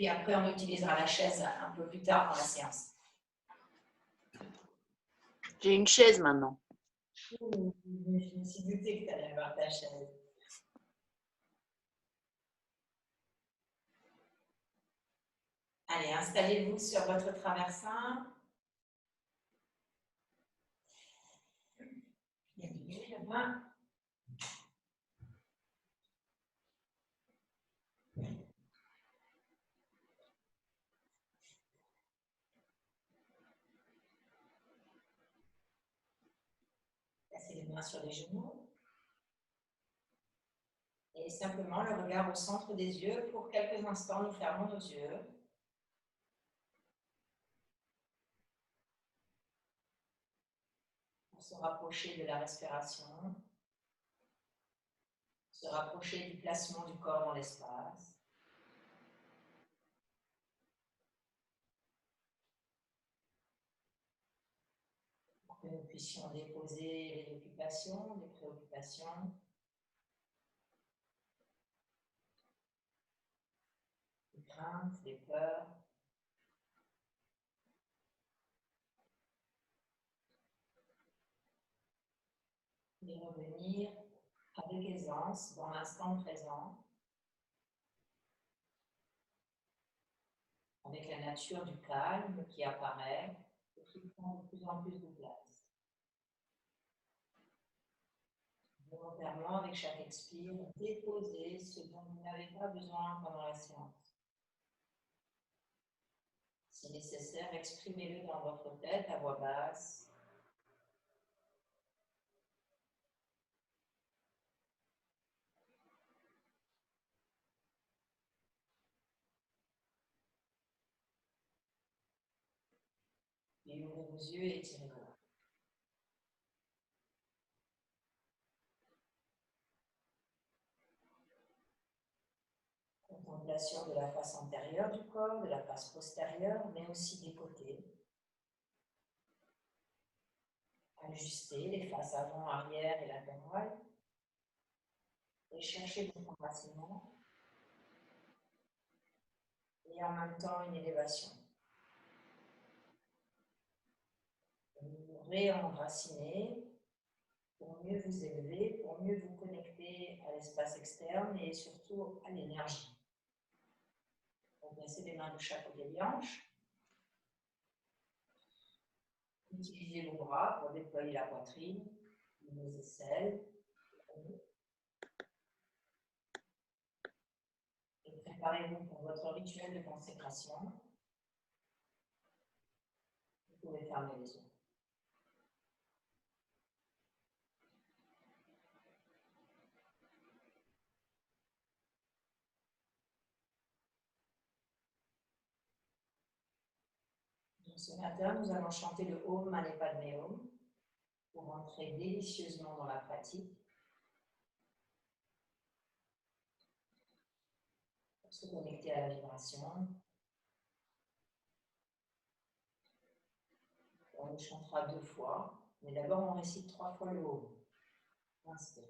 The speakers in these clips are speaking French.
puis après, on utilisera la chaise un peu plus tard dans la séance. J'ai une chaise maintenant. Je me suis doutée que tu allais avoir ta chaise. Allez, installez-vous sur votre traversin. Placez les mains sur les genoux. Et simplement le regard au centre des yeux. Pour quelques instants, nous fermons nos yeux. Pour se rapprocher de la respiration. Se rapprocher du placement du corps dans l'espace. Pour que nous puissions déposer les occupations, les préoccupations. Les craintes, les peurs. Et revenir avec aisance dans l'instant présent, avec la nature du calme qui apparaît et qui prend de plus en plus de place. Volontairement, avec chaque expire, déposez ce dont vous n'avez pas besoin pendant la séance. Si nécessaire, exprimez-le dans votre tête à voix basse. Et ouvrez vos yeux et étirez-vous. Contemplation de la face antérieure du corps, de la face postérieure, mais aussi des côtés. Ajustez les faces avant, arrière et latérales. Et cherchez votre enracinement. Et en même temps une élévation. Vous réenracinez pour mieux vous élever, pour mieux vous connecter à l'espace externe et surtout à l'énergie. Donc, placez les mains de chaque côté des hanches. Utilisez vos bras pour déployer la poitrine, les aisselles. Et préparez-vous pour votre rituel de consécration. Vous pouvez fermer les yeux. Donc, ce matin, nous allons chanter le Om Mani Padme Hum pour entrer délicieusement dans la pratique. Pour se connecter à la vibration. On le chantera 2 fois, mais d'abord on récite 3 fois le Om. Inspire.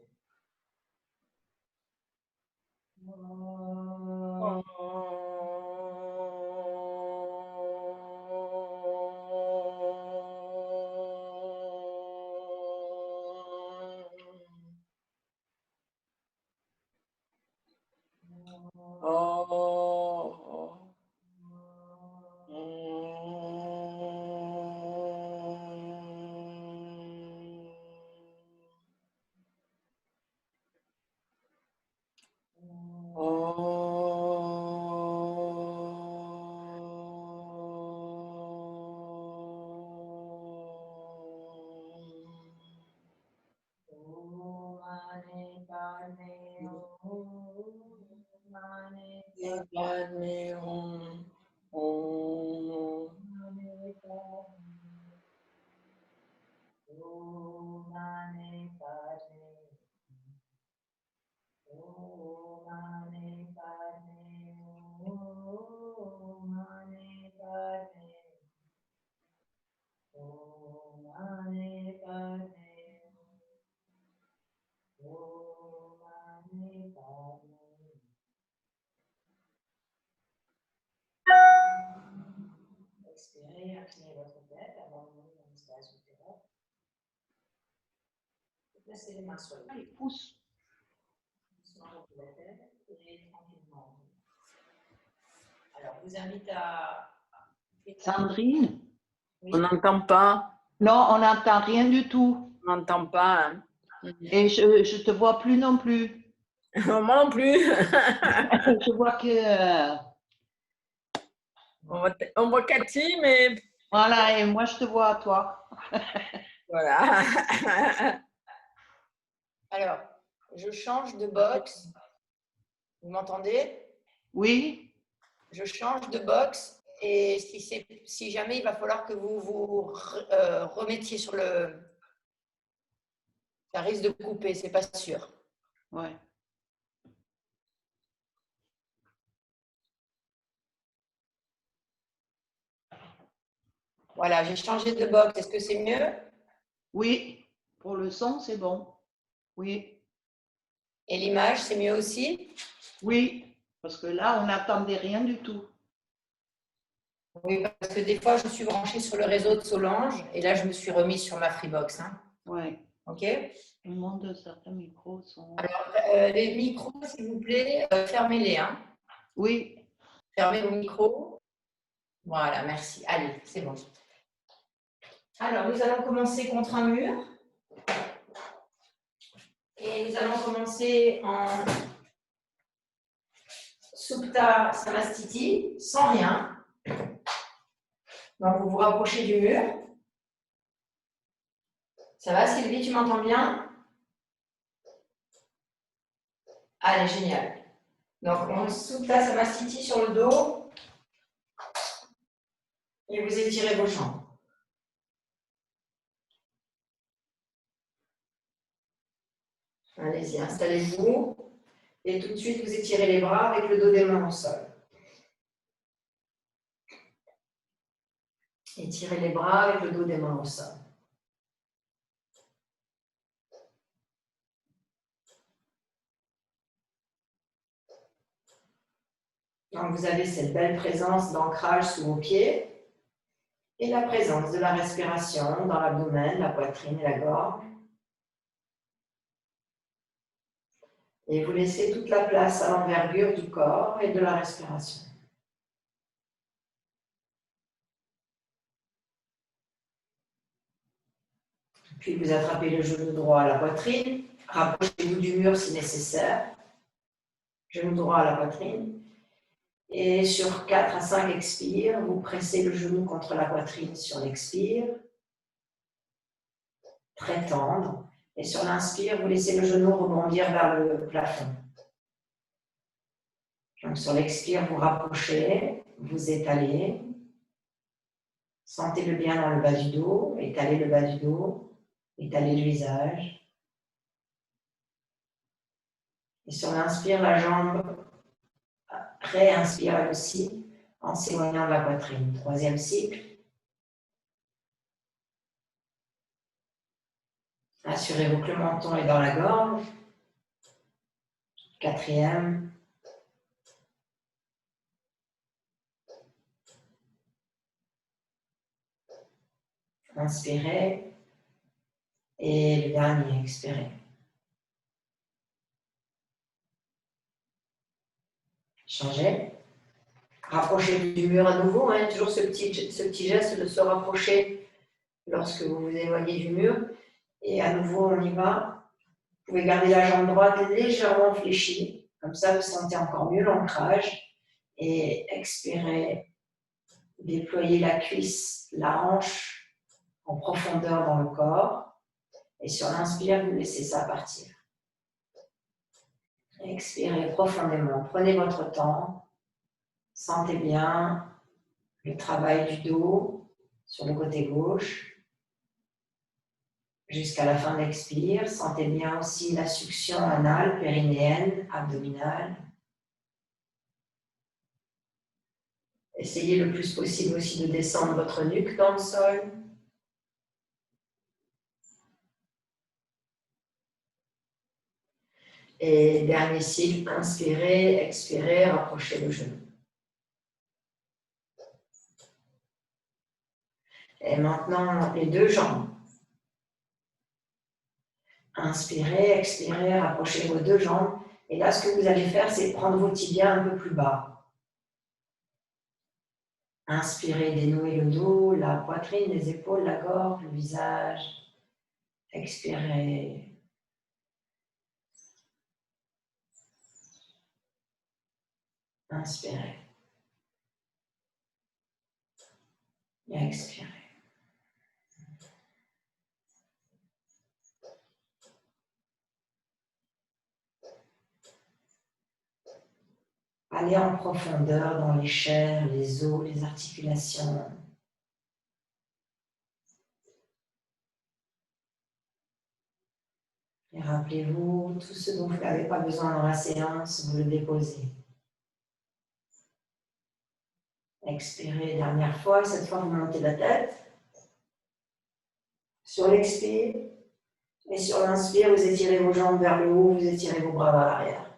inclinez votre tête, abandonnez dans l'espace utérieur. Placez les mains sur le Allez, pousse. doucement de la tête et tranquillement. Alors, je vous invite à... Sandrine? Oui. On n'entend pas. Non, on n'entend rien du tout. On n'entend pas. Hein. Et je te vois plus non plus. Moi non plus. Je vois que... On voit Cathy, mais Voilà, et moi je te vois toi. voilà. Alors, je change de box. Vous m'entendez? Oui? Je change de box et si jamais il va falloir que vous vous remettiez sur le... Ça risque de couper, c'est pas sûr. Ouais. Voilà, j'ai changé de box. Est-ce que c'est mieux? Oui, pour le son, c'est bon. Oui. Et l'image, c'est mieux aussi? Oui, parce que là, on n'attendait rien du tout. Oui, parce que des fois, je suis branchée sur le réseau de Solange et là, je me suis remise sur ma Freebox. Hein. Ouais. OK? Tout le monde, certains micros sont... Alors, les micros, s'il vous plaît, fermez-les. Hein. Oui. Fermez vos micros. Voilà, merci. Allez, c'est bon. Alors, nous allons commencer contre un mur. Et nous allons commencer en Supta Samastiti, sans rien. Donc, vous vous rapprochez du mur. Ça va, Sylvie, tu m'entends bien? Allez, génial. Donc, on Supta Samastiti sur le dos. Et vous étirez vos jambes. Allez-y, installez-vous. Et tout de suite, vous étirez les bras avec le dos des mains au sol. Étirez les bras avec le dos des mains au sol. Donc, vous avez cette belle présence d'ancrage sous vos pieds et la présence de la respiration dans l'abdomen, la poitrine et la gorge. Et vous laissez toute la place à l'envergure du corps et de la respiration. Puis vous attrapez le genou droit à la poitrine, rapprochez-vous du mur si nécessaire. Genou droit à la poitrine. Et sur 4 à 5 expires, vous pressez le genou contre la poitrine sur l'expire. Très tendre. Et sur l'inspire, vous laissez le genou rebondir vers le plafond. Donc sur l'expire, vous rapprochez, vous étalez. Sentez-le bien dans le bas du dos. Étalez le bas du dos. Étalez le visage. Et sur l'inspire, la jambe réinspire elle aussi en s'éloignant de la poitrine. 3e cycle. Assurez-vous que le menton est dans la gorge. 4e. Inspirez. Et le dernier, expirez. Changez. Rapprochez du mur à nouveau. Hein, toujours ce petit geste de se rapprocher lorsque vous vous éloignez du mur. Et à nouveau, on y va. Vous pouvez garder la jambe droite légèrement fléchie. Comme ça, vous sentez encore mieux l'ancrage. Et expirez. Déployez la cuisse, la hanche en profondeur dans le corps. Et sur l'inspire, vous laissez ça partir. Expirez profondément. Prenez votre temps. Sentez bien le travail du dos sur le côté gauche. Jusqu'à la fin de l'expire, sentez bien aussi la succion anale, périnéenne, abdominale. Essayez le plus possible aussi de descendre votre nuque dans le sol. Et dernier cycle, inspirez, expirez, rapprochez le genou. Et maintenant, les deux jambes. Inspirez, expirez, rapprochez vos deux jambes. Et là, ce que vous allez faire, c'est prendre vos tibias un peu plus bas. Inspirez, dénouez le dos, la poitrine, les épaules, la gorge, le visage. Expirez. Inspirez. Et expirez. Allez en profondeur dans les chairs, les os, les articulations. Et rappelez-vous, tout ce dont vous n'avez pas besoin dans la séance, vous le déposez. Expirez, dernière fois. Cette fois, vous montez la tête. Sur l'expire et sur l'inspire, vous étirez vos jambes vers le haut, vous étirez vos bras vers l'arrière.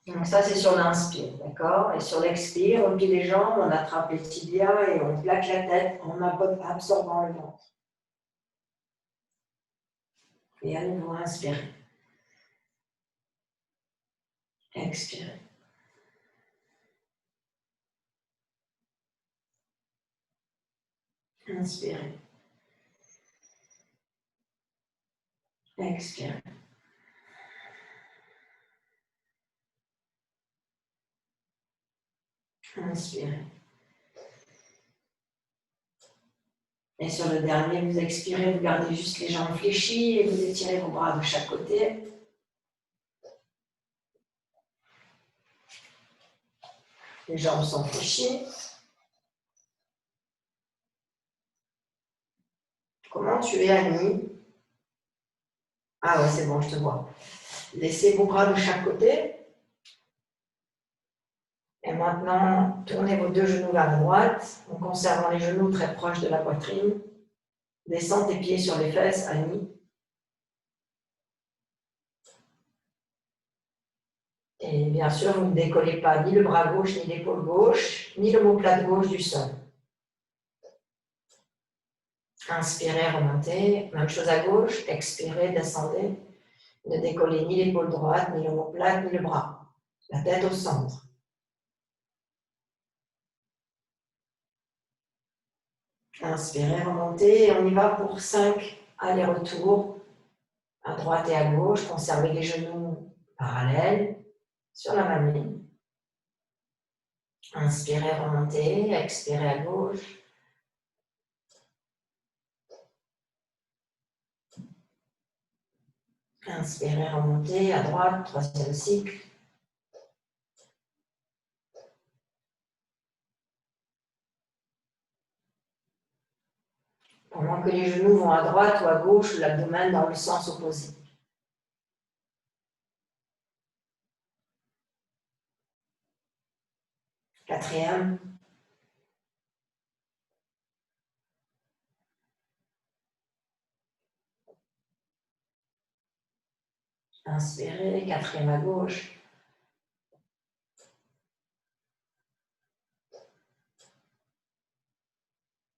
Donc ça, c'est sur l'inspire, d'accord? Et sur l'expire, on plie les jambes, on attrape les tibias et on plaque la tête en absorbant le ventre. Et à nouveau, inspirez. Expirez. Inspirez. Expirez. Inspirez. Et sur le dernier, vous expirez, vous gardez juste les jambes fléchies et vous étirez vos bras de chaque côté. Les jambes sont fléchies. Comment tu es, Annie? Ah ouais, c'est bon, je te vois. Laissez vos bras de chaque côté. Et maintenant, tournez vos deux genoux vers la droite en conservant les genoux très proches de la poitrine. Descendez tes pieds sur les fesses, Annie. Et bien sûr, vous ne décollez pas ni le bras gauche, ni l'épaule gauche, ni l'omoplate gauche du sol. Inspirez, remontez. Même chose à gauche. Expirez, descendez. Ne décollez ni l'épaule droite, ni l'omoplate, ni le bras. La tête au centre. Inspirez, remontez. Et on y va pour 5 allers-retours à droite et à gauche. Conservez les genoux parallèles sur la même ligne. Inspirez, remontez. Expirez à gauche. Inspirez, remontez à droite, troisième cycle. Pendant que les genoux vont à droite ou à gauche, l'abdomen dans le sens opposé. Quatrième. Inspirez, quatrième à gauche.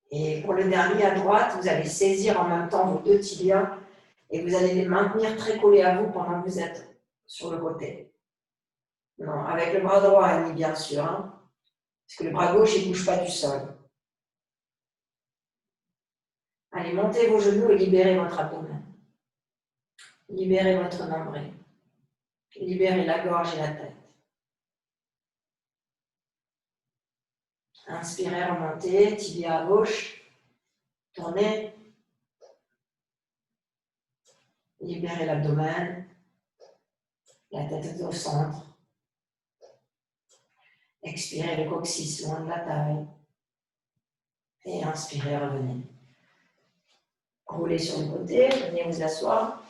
Et pour le dernier à droite, vous allez saisir en même temps vos deux tibias et vous allez les maintenir très collés à vous pendant que vous êtes sur le côté. Non, avec le bras droit, Annie, bien sûr. Hein, parce que le bras gauche, il ne bouge pas du sol. Allez, montez vos genoux et libérez votre abdomen. Libérez votre nombril. Libérez la gorge et la tête. Inspirez, remontez, tibia à gauche. Tournez. Libérez l'abdomen. La tête est au centre. Expirez le coccyx loin de la taille. Et inspirez, revenez. Roulez sur le côté, venez vous asseoir.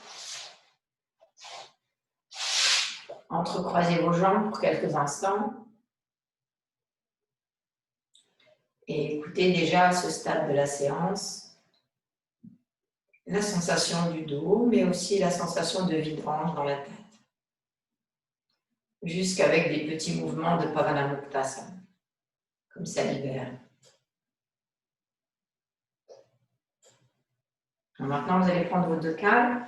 Entrecroisez vos jambes pour quelques instants. Et écoutez déjà à ce stade de la séance la sensation du dos, mais aussi la sensation de vide-ventre dans la tête. Jusqu'avec des petits mouvements de Pavanamuktasana, comme ça libère. Alors maintenant, vous allez prendre vos deux cales.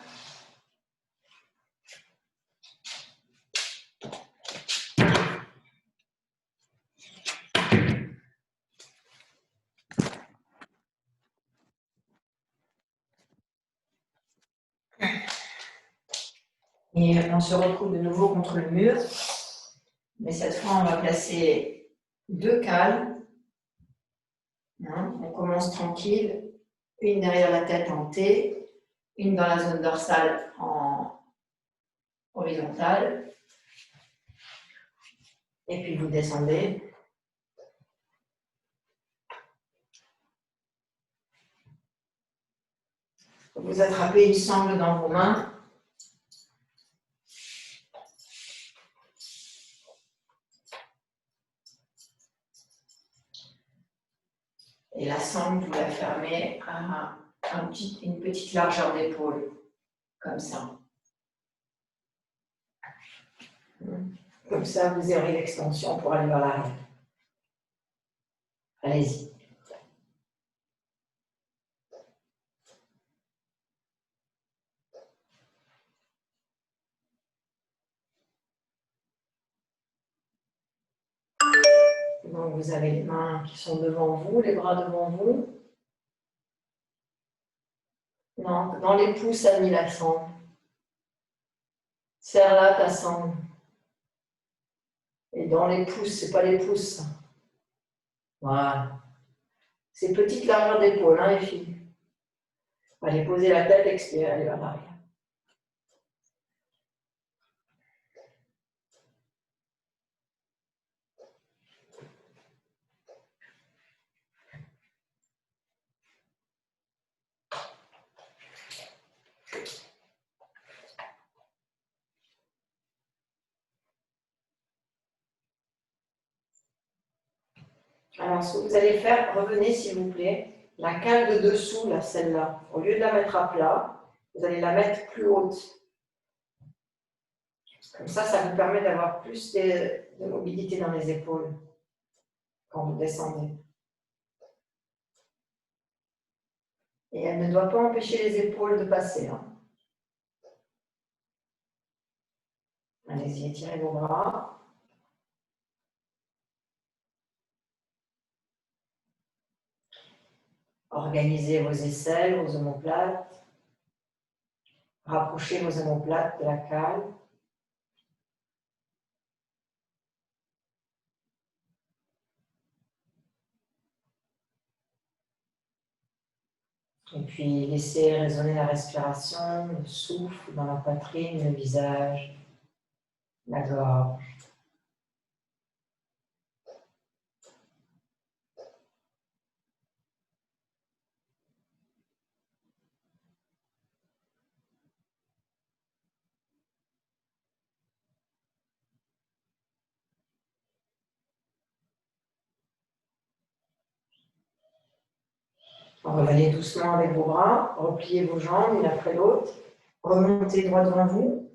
Et on se retrouve de nouveau contre le mur. Mais cette fois, on va placer deux cales. On commence tranquille. Une derrière la tête en T, une dans la zone dorsale en horizontale. Et puis vous descendez. Vous attrapez une sangle dans vos mains. Et la sangle, vous la fermez à une petite largeur d'épaule, comme ça. Comme ça, vous aurez l'extension pour aller vers l'arrière. Allez-y. Donc, vous avez les mains qui sont devant vous, les bras devant vous. Non, dans les pouces, a mis la sangle. Serre-la, ta sangle. Et dans les pouces, c'est pas les pouces. Voilà. C'est petite largeur d'épaule, hein, les filles. Allez, posez la tête, expirez, allez vers l'arrière. Alors, ce que vous allez faire, revenez s'il vous plaît, la cale de dessous, là, celle-là, au lieu de la mettre à plat, vous allez la mettre plus haute. Comme ça vous permet d'avoir plus de mobilité dans les épaules quand vous descendez. Et elle ne doit pas empêcher les épaules de passer. Hein. Allez-y, étirez vos bras. Organisez vos aisselles, vos omoplates. Rapprochez vos omoplates de la cale. Et puis laissez résonner la respiration, le souffle dans la poitrine, le visage, la gorge. Revenez doucement avec vos bras, repliez vos jambes l'une après l'autre, remontez droit devant vous.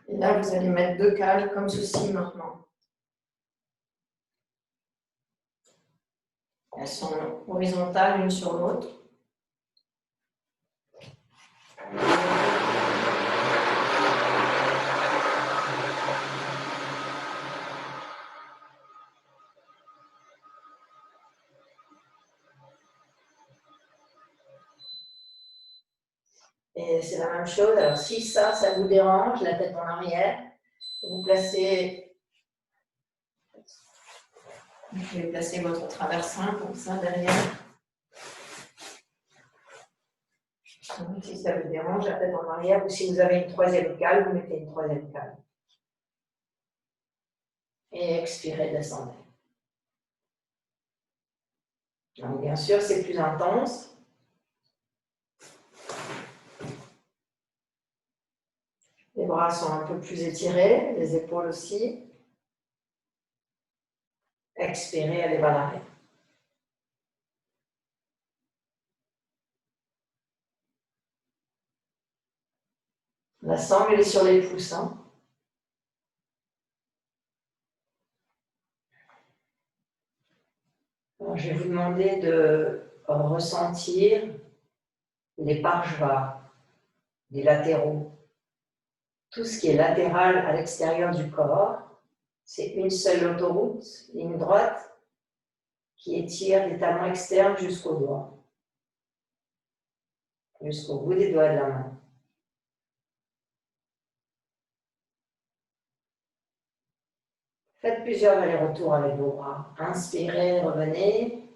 Et là, vous allez mettre deux cales comme ceci maintenant. Elles sont horizontales l'une sur l'autre. Et c'est la même chose. Alors, si ça vous dérange, la tête en arrière, vous pouvez placer votre traversin comme ça derrière. Donc, si ça vous dérange, la tête en arrière, ou si vous avez une troisième cale, vous mettez une troisième cale. Et expirez, descendez. Donc, bien sûr, c'est plus intense. Les bras sont un peu plus étirés, les épaules aussi. Expirez, allez vers l'arrière. La sangle elle est sur les pouces. Hein. Alors, je vais vous demander de ressentir les parjvas. des latéraux. Tout ce qui est latéral à l'extérieur du corps, c'est une seule autoroute, ligne droite, qui étire des talons externes jusqu'aux doigts, jusqu'au bout des doigts de la main. Faites plusieurs allers-retours avec vos bras. Inspirez, revenez.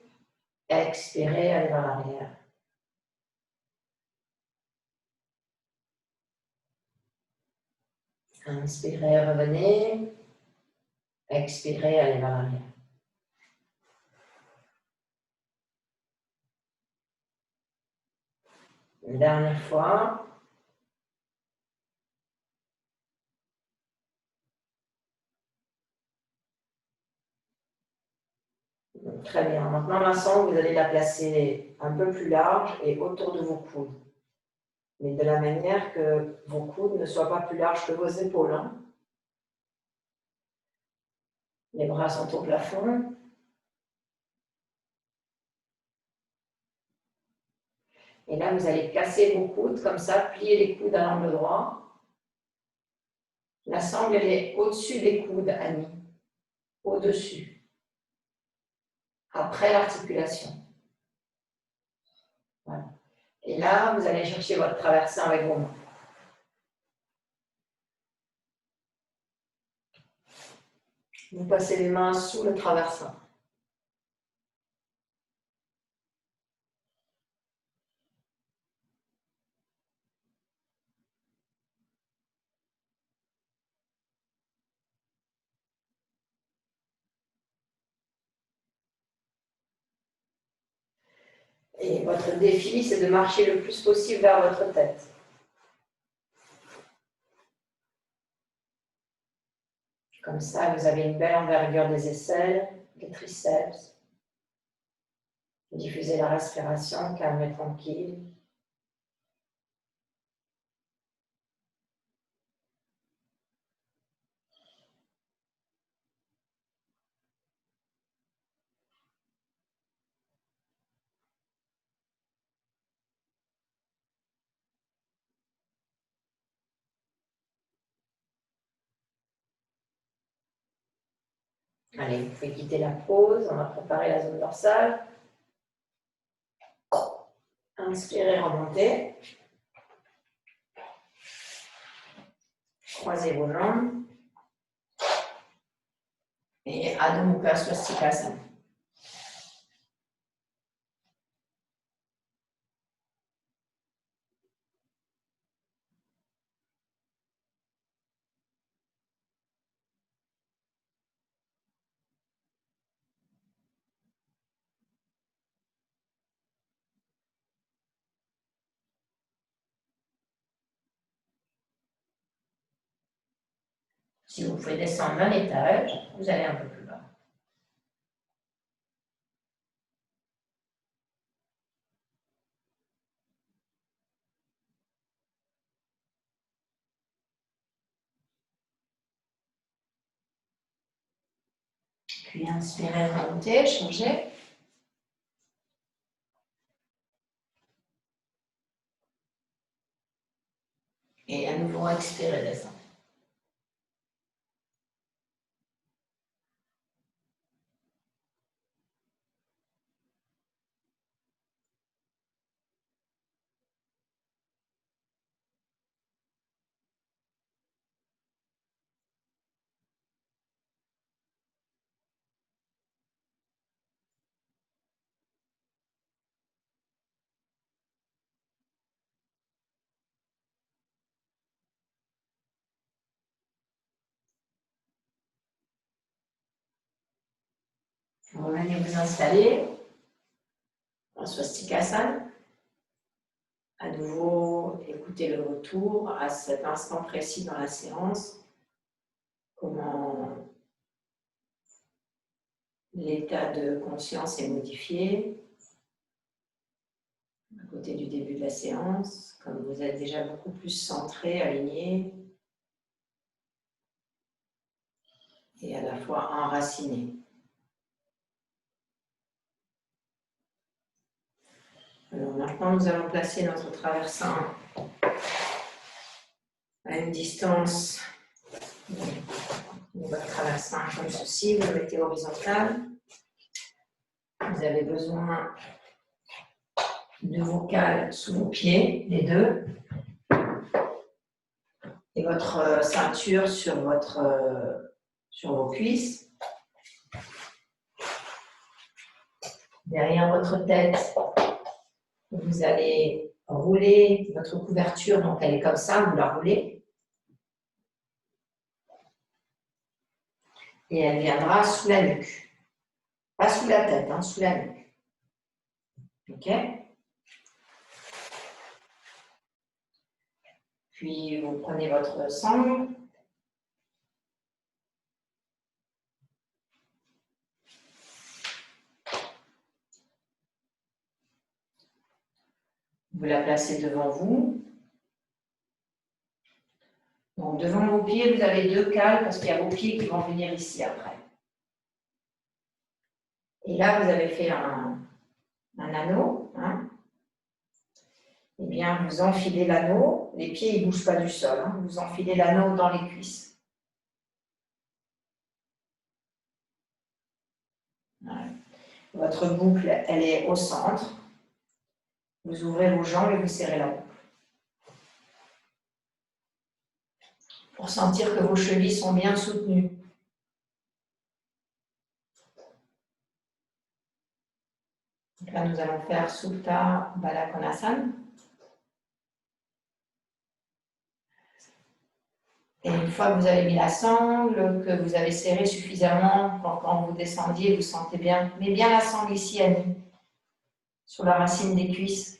Expirez, allez vers l'arrière. Inspirez, revenez. Expirez, allez vers l'arrière. Une dernière fois. Très bien. Maintenant, la sangle, vous allez la placer un peu plus large et autour de vos coudes. Mais de la manière que vos coudes ne soient pas plus larges que vos épaules. Hein. Les bras sont au plafond. Et là, vous allez placer vos coudes comme ça, plier les coudes à l'angle droit. La sangle, elle est au-dessus des coudes, Annie. Au-dessus. Après l'articulation. Voilà. Et là, vous allez chercher votre traversin avec vos mains. Vous passez les mains sous le traversin. Et votre défi, c'est de marcher le plus possible vers votre tête. Comme ça, vous avez une belle envergure des aisselles, des triceps. Diffusez la respiration, calme et tranquille. Allez, vous pouvez quitter la pause, on va préparer la zone dorsale. Inspirez, remontez. Croisez vos jambes. Et Adho Mukha Swastikasana. Si vous pouvez descendre d'un étage, vous allez un peu plus bas. Puis inspirez, remontez, changez. Et à nouveau, expirez, descendez. Revenez vous installer en Swastikasana. À nouveau, écoutez le retour à cet instant précis dans la séance. Comment l'état de conscience est modifié à côté du début de la séance, comme vous êtes déjà beaucoup plus centré, aligné et à la fois enraciné. Alors maintenant, nous allons placer notre traversin à une distance de votre traversin comme ceci, vous le mettez horizontal. Vous avez besoin de vos cales sous vos pieds, les deux, et votre ceinture sur vos cuisses. Derrière votre tête, vous allez rouler votre couverture, donc elle est comme ça, vous la roulez. Et elle viendra sous la nuque. Pas sous la tête, hein, sous la nuque. OK? Puis vous prenez votre sangle. Vous la placez devant vous. Donc devant vos pieds, vous avez deux cales parce qu'il y a vos pieds qui vont venir ici après. Et là, vous avez fait un anneau. Hein. Eh bien, vous enfilez l'anneau. Les pieds, ils ne bougent pas du sol. Hein. Vous enfilez l'anneau dans les cuisses. Voilà. Votre boucle, elle est au centre. Vous ouvrez vos jambes et vous serrez la boucle. Pour sentir que vos chevilles sont bien soutenues. Donc là, nous allons faire Supta Baddha Konasana. Et une fois que vous avez mis la sangle, que vous avez serré suffisamment pour quand vous descendiez, vous sentez bien. Mets bien la sangle ici, Annie, sur la racine des cuisses.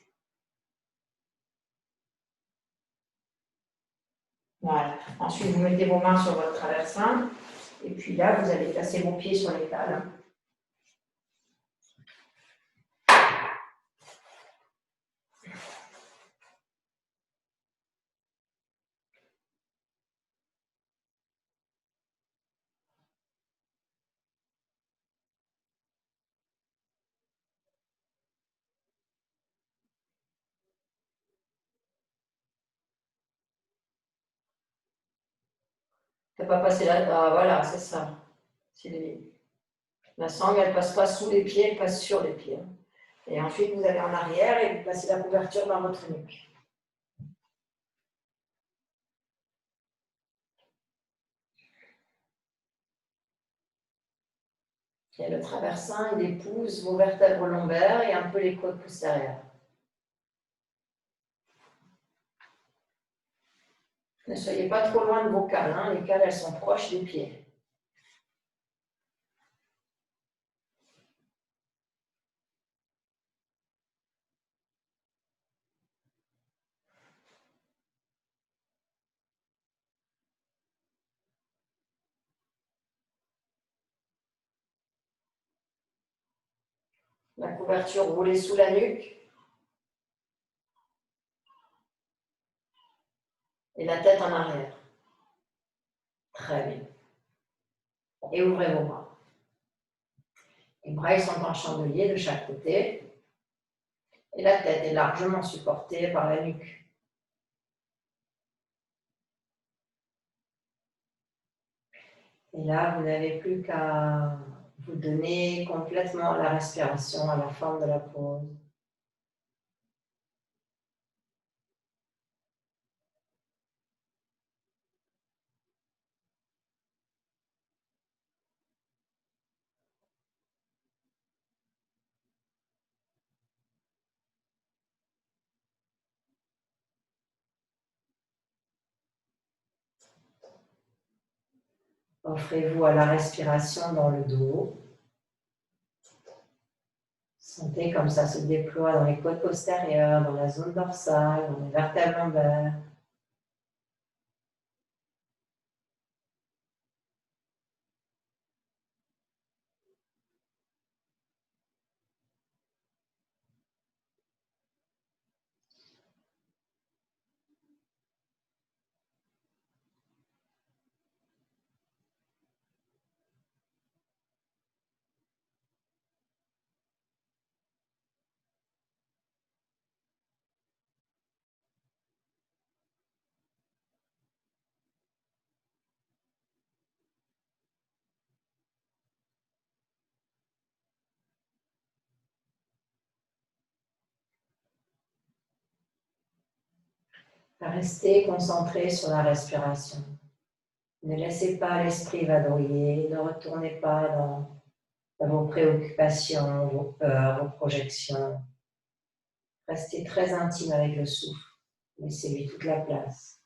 Voilà. Ensuite, vous mettez vos mains sur votre traversin. Et puis là, vous allez placer vos pieds sur les cales. Ne pas passer là. Ah, voilà, c'est ça. La sangle, elle ne passe pas sous les pieds, elle passe sur les pieds. Et ensuite, vous allez en arrière et vous placez la couverture dans votre nuque. Et le traversin, il épouse vos vertèbres lombaires et un peu les côtes postérieures. Ne soyez pas trop loin de vos cales. Hein. Les cales, elles sont proches des pieds. La couverture roulée sous la nuque. Et la tête en arrière. Très bien. Et ouvrez vos bras. Les bras, ils sont en chandelier de chaque côté. Et la tête est largement supportée par la nuque. Et là, vous n'avez plus qu'à vous donner complètement à la respiration, à la forme de la pause. Offrez-vous à la respiration dans le dos. Sentez comme ça se déploie dans les côtes postérieures, dans la zone dorsale, dans les vertèbres lombaires. Restez concentré sur la respiration. Ne laissez pas l'esprit vadrouiller, ne retournez pas dans vos préoccupations, vos peurs, vos projections. Restez très intime avec le souffle. Laissez-lui toute la place.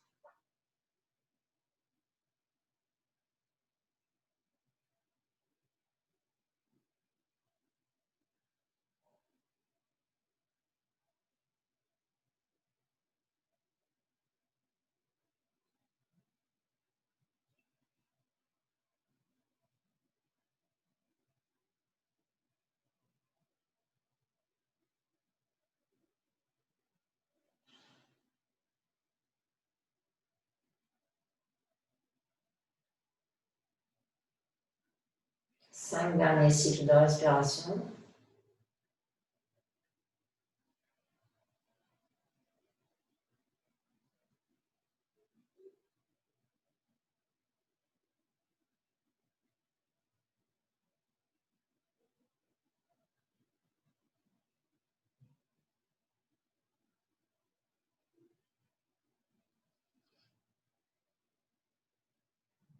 Cinq derniers cycles de respiration.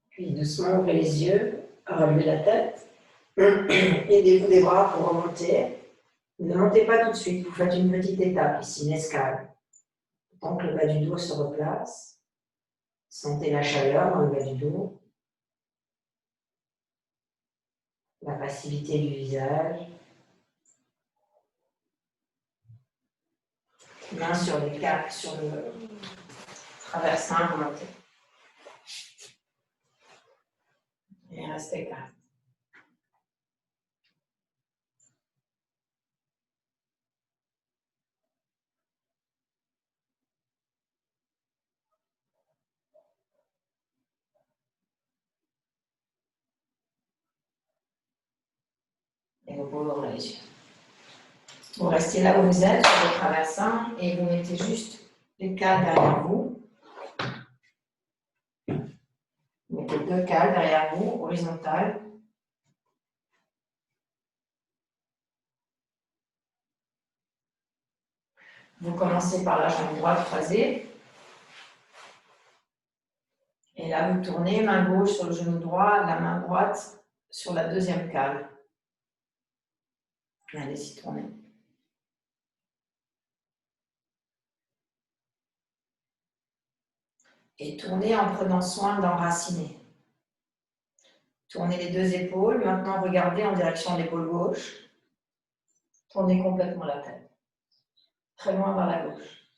Puis doucement, ouvrez les yeux, relevez la tête. Aidez-vous des bras pour remonter. Ne montez pas tout de suite, vous faites une petite étape ici, une escale. Tant que le bas du dos se replace, sentez la chaleur dans le bas du dos, la passivité du visage. Main sur les capes, sur le traversin, remontez. Et restez calme. Et vous pouvez ouvrir les yeux. Vous restez là où vous êtes, sur le traversin, et vous mettez juste les cales derrière vous. Vous mettez deux cales derrière vous, horizontales. Vous commencez par la jambe droite croisée. Et là, vous tournez, main gauche sur le genou droit, la main droite sur la deuxième cale. Allez-y, tournez. Et tournez en prenant soin d'enraciner. Tournez les deux épaules. Maintenant, regardez en direction de l'épaule gauche. Tournez complètement la tête. Très loin vers la gauche.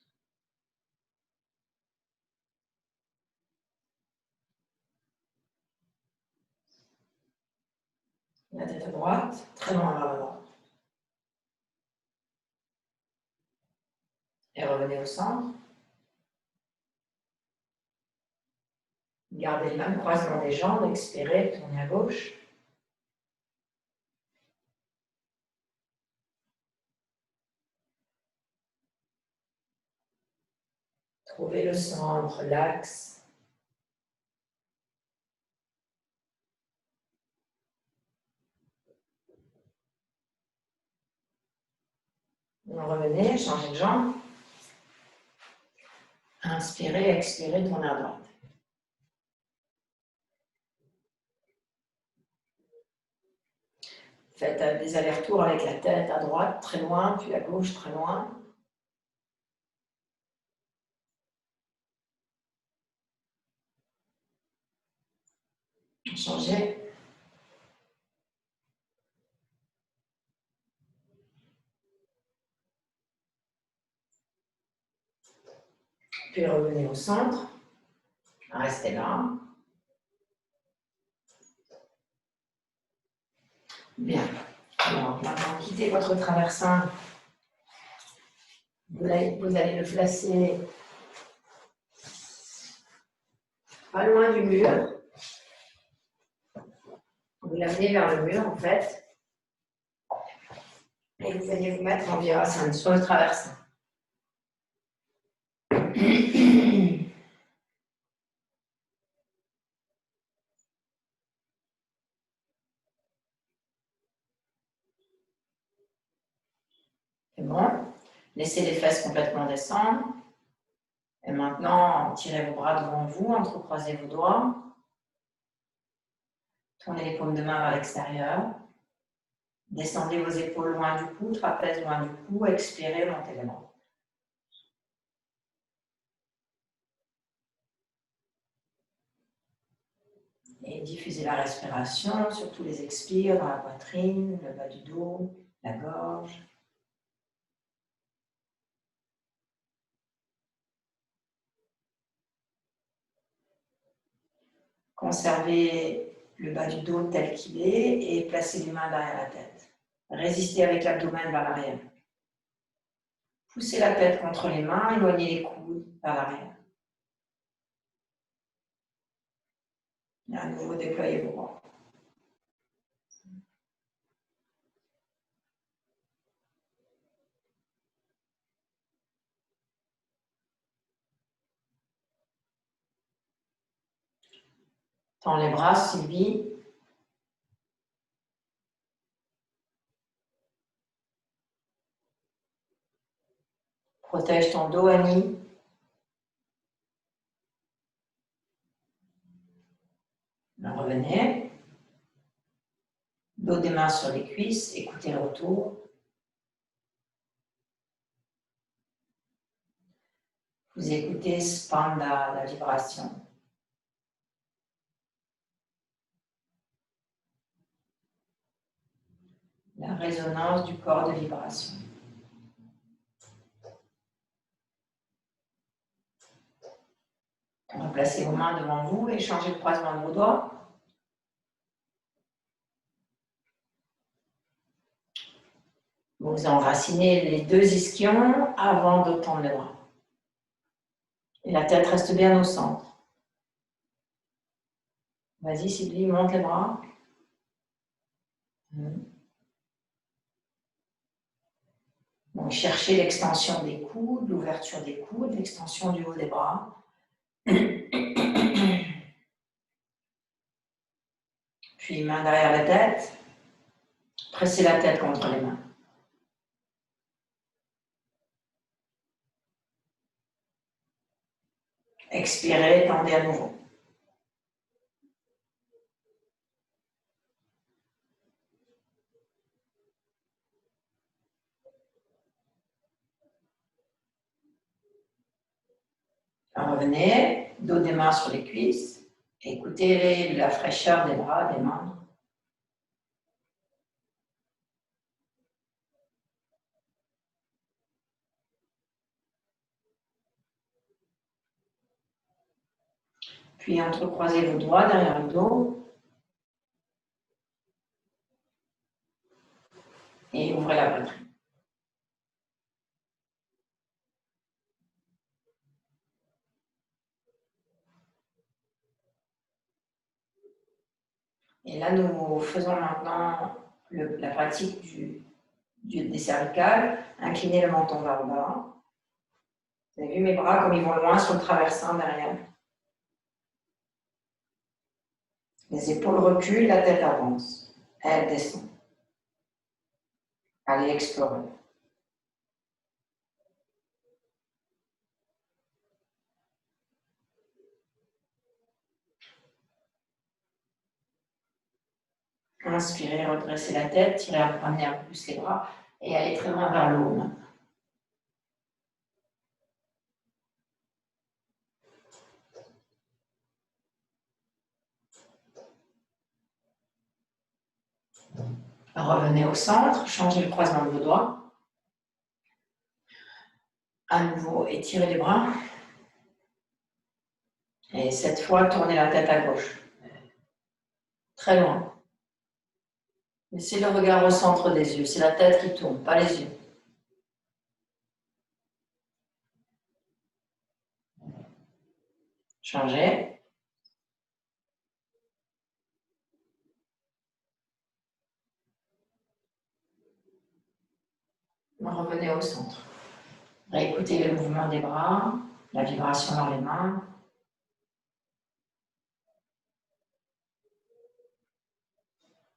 La tête à droite, très loin vers la droite. Et revenez au centre. Gardez le même croisement des jambes, expirez, tournez à gauche. Trouvez le centre, l'axe. Revenez, changez de jambe. Inspirez, expirez, tournez à droite. Faites des allers-retours avec la tête à droite, très loin, puis à gauche, très loin. Changez. Puis revenez au centre. Restez là. Bien. Alors, maintenant, quittez votre traversin. Vous allez le placer pas loin du mur. Vous l'amenez vers le mur, en fait. Et vous allez vous mettre en virasana sur le traversin. C'est bon. Laissez les fesses complètement descendre. Et maintenant, tirez vos bras devant vous, entrecroisez vos doigts. Tournez les paumes de main vers l'extérieur. Descendez vos épaules loin du cou, trapèze loin du cou. Expirez, montez les bras. Et diffusez la respiration sur tous les expires dans la poitrine, le bas du dos, la gorge. Conservez le bas du dos tel qu'il est et placez les mains derrière la tête. Résistez avec l'abdomen vers l'arrière. Poussez la tête contre les mains, éloignez les coudes vers l'arrière. Et à nouveau, déployez vos bras. Tends les bras, Sylvie. Protège ton dos, Annie. Revenez. Dos des mains sur les cuisses, écoutez le retour. Vous écoutez Spanda, la vibration. La résonance du corps de vibration. Replacez vos mains devant vous et changez le croisement de vos doigts. Vous enracinez les deux ischions avant de tendre les bras. Et la tête reste bien au centre. Vas-y Sylvie, monte les bras. Donc cherchez l'extension des coudes, l'ouverture des coudes, l'extension du haut des bras. Puis main derrière la tête. Pressez la tête contre les mains. Expirez, tendez à nouveau. Revenez, dos des mains sur les cuisses. Écoutez la fraîcheur des bras, des mains. Puis entrecroisez vos doigts derrière le dos. Et ouvrez la poitrine. Et là, nous faisons maintenant la pratique des cervicales. Inclinez le menton vers le bas. Vous avez vu mes bras comme ils vont loin sur le traversin derrière. Les épaules reculent, la tête avance. Elle descend. Allez explorer. Inspirez, redressez la tête, tirez, amenez un peu plus les bras et allez très loin vers le haut. Revenez au centre, changez le croisement de vos doigts. À nouveau, étirez les bras. Et cette fois, tournez la tête à gauche. Très loin. Laissez le regard au centre des yeux. C'est la tête qui tourne, pas les yeux. Changez. Revenez au centre. Réécoutez le mouvement des bras, la vibration dans les mains.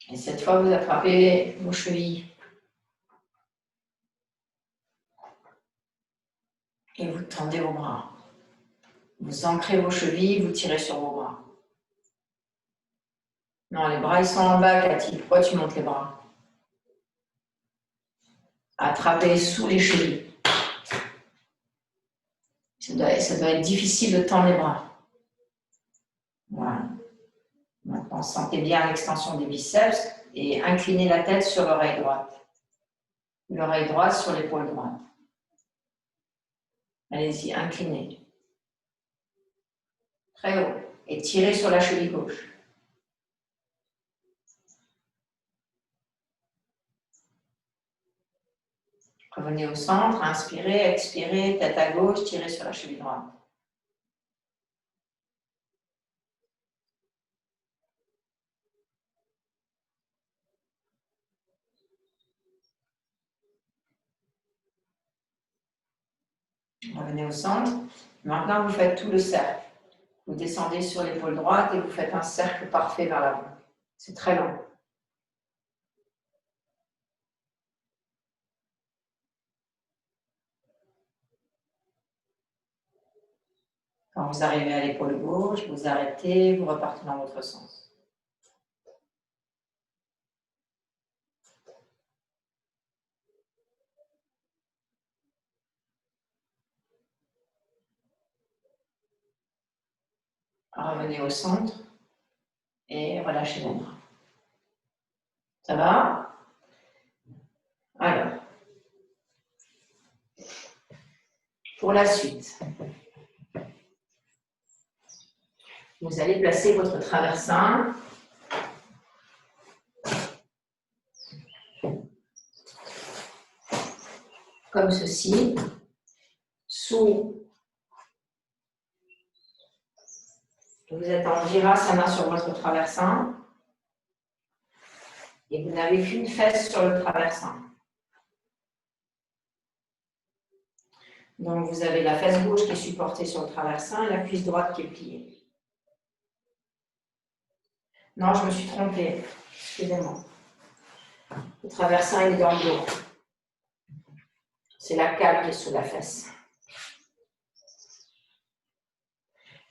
Et cette fois, vous attrapez vos chevilles. Et vous tendez vos bras. Vous ancrez vos chevilles, vous tirez sur vos bras. Non, les bras, ils sont en bas, Cathy. Pourquoi tu montes les bras? Attrapez sous les chevilles. Ça doit être difficile de tendre les bras. Voilà. Maintenant, sentez bien l'extension des biceps et inclinez la tête sur l'oreille droite. L'oreille droite sur l'épaule droite. Allez-y, inclinez. Très haut. Et tirez sur la cheville gauche. Revenez au centre, inspirez, expirez, tête à gauche, tirez sur la cheville droite. Revenez au centre. Maintenant, vous faites tout le cercle. Vous descendez sur l'épaule droite et vous faites un cercle parfait vers l'avant. C'est très long. Quand vous arrivez à l'épaule gauche, vous arrêtez, vous repartez dans l'autre sens. Revenez au centre et relâchez les bras. Ça va? Alors, pour la suite, vous allez placer votre traversin comme ceci, sous. Vous êtes en virasana sur votre traversin et vous n'avez qu'une fesse sur le traversin. Donc vous avez la fesse gauche qui est supportée sur le traversin et la cuisse droite qui est pliée. Non, je me suis trompée. Excusez-moi. Le traversin il est dans le dos. C'est la cale qui est sous la fesse.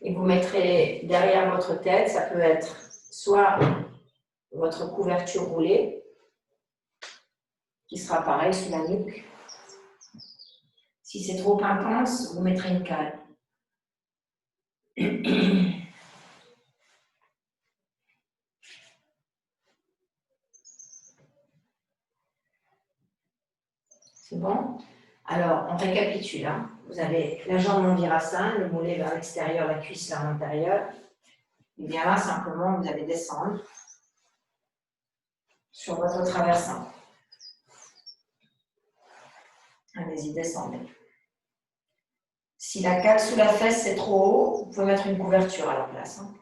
Et vous mettrez derrière votre tête, ça peut être soit votre couverture roulée, qui sera pareil sous la nuque. Si c'est trop intense, vous mettrez une cale. C'est bon? Alors, on récapitule. Hein. Vous avez la jambe en virasana, le mollet vers l'extérieur, la cuisse vers l'intérieur. Et bien là, simplement, vous allez descendre sur votre traversin. Allez-y, descendez. Si la cale sous la fesse, c'est trop haut, vous pouvez mettre une couverture à la place. Hein.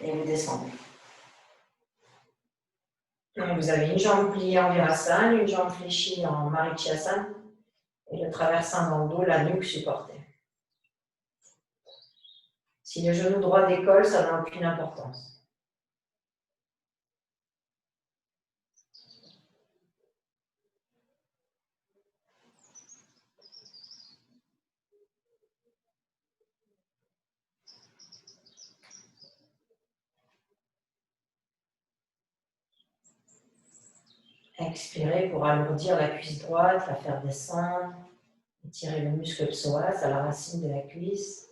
Et vous descendez. Donc, vous avez une jambe pliée en virasana, une jambe fléchie en marichyasana et le traversin dans le dos, la nuque supportée. Si le genou droit décolle, ça n'a aucune importance. Expirez pour alourdir la cuisse droite, la faire descendre, étirer le muscle psoas à la racine de la cuisse.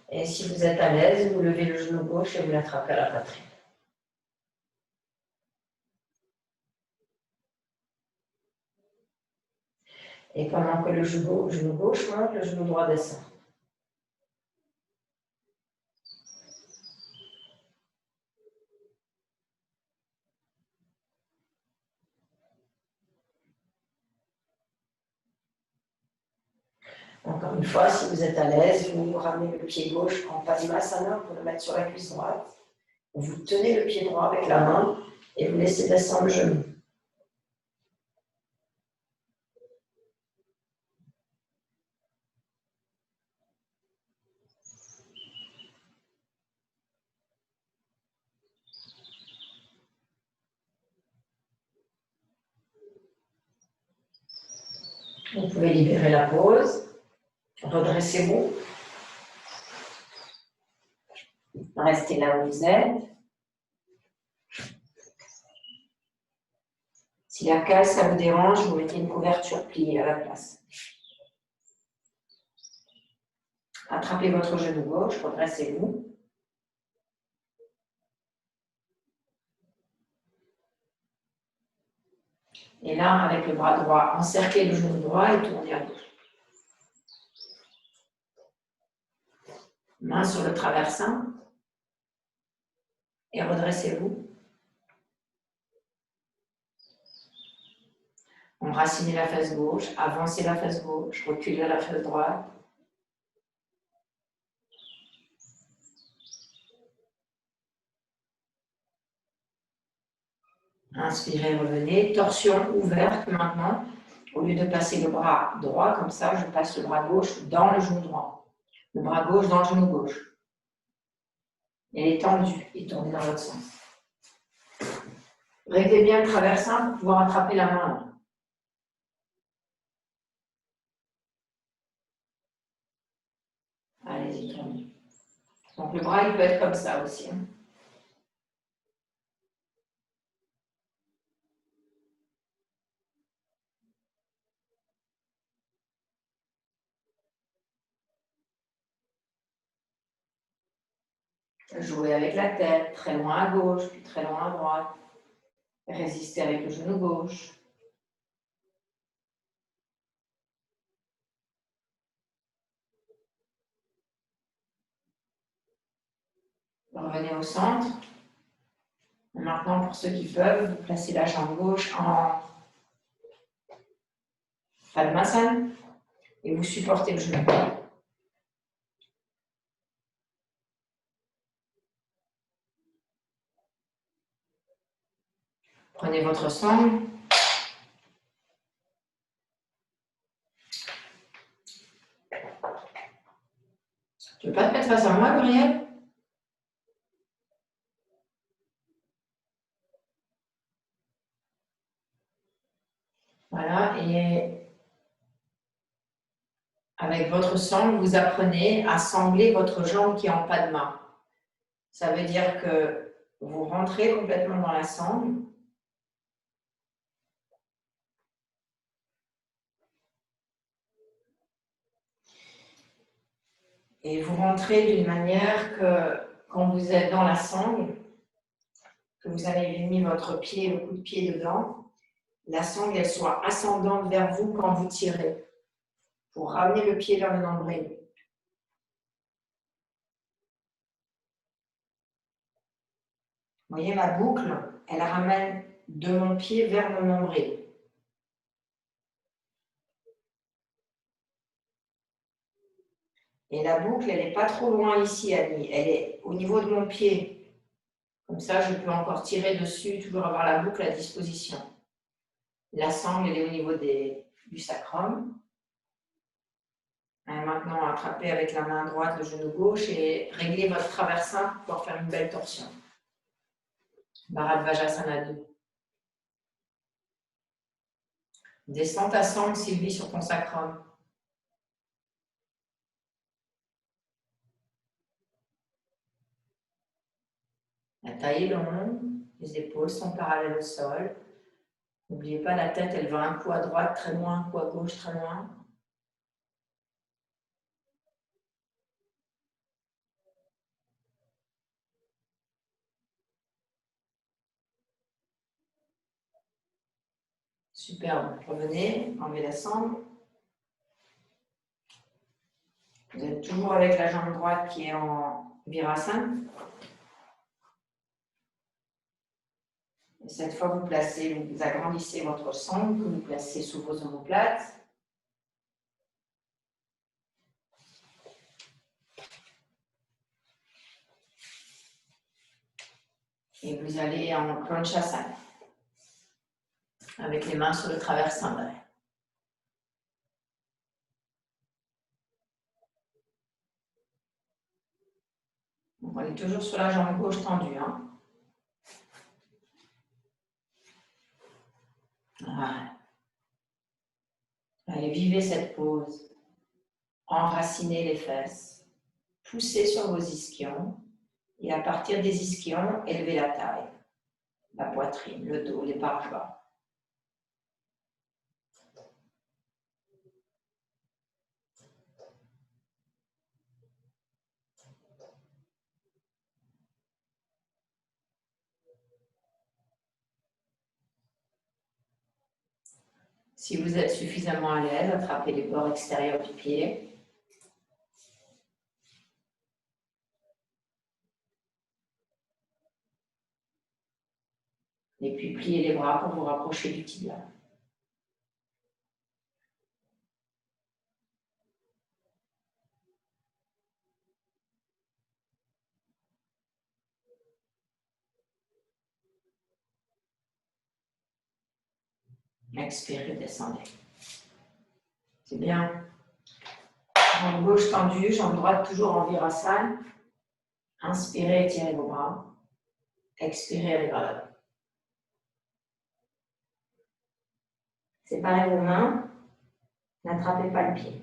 Et si vous êtes à l'aise, vous levez le genou gauche et vous l'attrapez à la poitrine. Et pendant que le genou gauche monte, le genou droit descend. Encore une fois, si vous êtes à l'aise, vous ramenez le pied gauche en Padmasana pour le mettre sur la cuisse droite. Vous tenez le pied droit avec la main et vous laissez descendre le genou. Vous pouvez libérer la pose. Redressez-vous. Restez là où vous êtes. Si la cale, ça vous dérange, vous mettez une couverture pliée à la place. Attrapez votre genou gauche, redressez-vous. Et là, avec le bras droit, encerclez le genou droit et tournez à gauche. Main sur le traversin. Et redressez-vous. Enracinez la face gauche, avancez la face gauche, reculez la face droite. Inspirez, revenez. Torsion ouverte maintenant. Au lieu de passer le bras droit comme ça, je passe le bras gauche dans le genou droit. Le bras gauche dans le genou gauche. Et étendu et tournez dans l'autre sens. Réglez bien le traversin pour pouvoir attraper la main. Allez-y, tournez. Donc le bras, il peut être comme ça aussi. Jouez avec la tête, très loin à gauche, puis très loin à droite. Résistez avec le genou gauche. Revenez au centre. Maintenant, pour ceux qui peuvent, vous placez la jambe gauche en Padmasana et vous supportez le genou. Prenez votre sangle. Tu ne veux pas te mettre face à moi, Gabriel? Voilà, et avec votre sangle, vous apprenez à sangler votre jambe qui est en Padma. Ça veut dire que vous rentrez complètement dans la sangle. Et vous rentrez d'une manière que quand vous êtes dans la sangle, que vous avez mis votre pied, le coup de pied dedans, la sangle, elle soit ascendante vers vous quand vous tirez, pour ramener le pied vers le nombril. Vous voyez, ma boucle, elle ramène de mon pied vers mon nombril. Et la boucle, elle n'est pas trop loin ici, Annie. Elle est au niveau de mon pied. Comme ça, je peux encore tirer dessus, toujours avoir la boucle à disposition. La sangle, elle est au niveau du sacrum. Et maintenant, attrapez avec la main droite le genou gauche et réglez votre traversin pour pouvoir faire une belle torsion. Bharadvajasana 2. Descends ta sangle, Sylvie, sur ton sacrum. La taille est longue, les épaules sont parallèles au sol. N'oubliez pas, la tête, elle va un coup à droite, très loin, un coup à gauche, très loin. Superbe. Revenez, enlevez la sangle. Vous êtes toujours avec la jambe droite qui est en virasana. Et cette fois, vous agrandissez votre sangle que vous placez sous vos omoplates. Et vous allez en Kronchasana, avec les mains sur le traversin derrière. On est toujours sur la jambe gauche tendue. Hein. Voilà. Allez, vivez cette pause. Enracinez les fesses. Poussez sur vos ischions. Et à partir des ischions, élevez la taille, la poitrine, le dos, les bras bas. Si vous êtes suffisamment à l'aise, attrapez les bords extérieurs du pied. Et puis pliez les bras pour vous rapprocher du tibia. Expirez, descendez. C'est bien. Jambe gauche tendue, jambe droite toujours en virasana. Inspirez, étirez vos bras. Expirez, les bras. Séparez vos mains. N'attrapez pas le pied.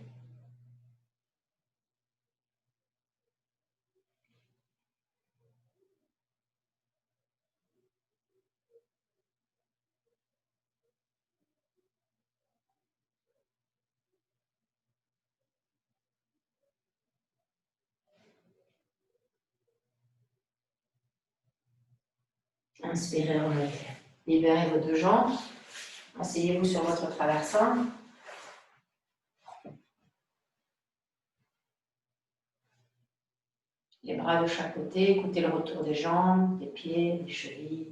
Inspirez, remontez. Libérez vos deux jambes. Asseyez-vous sur votre traversin. Les bras de chaque côté, écoutez le retour des jambes, des pieds, des chevilles.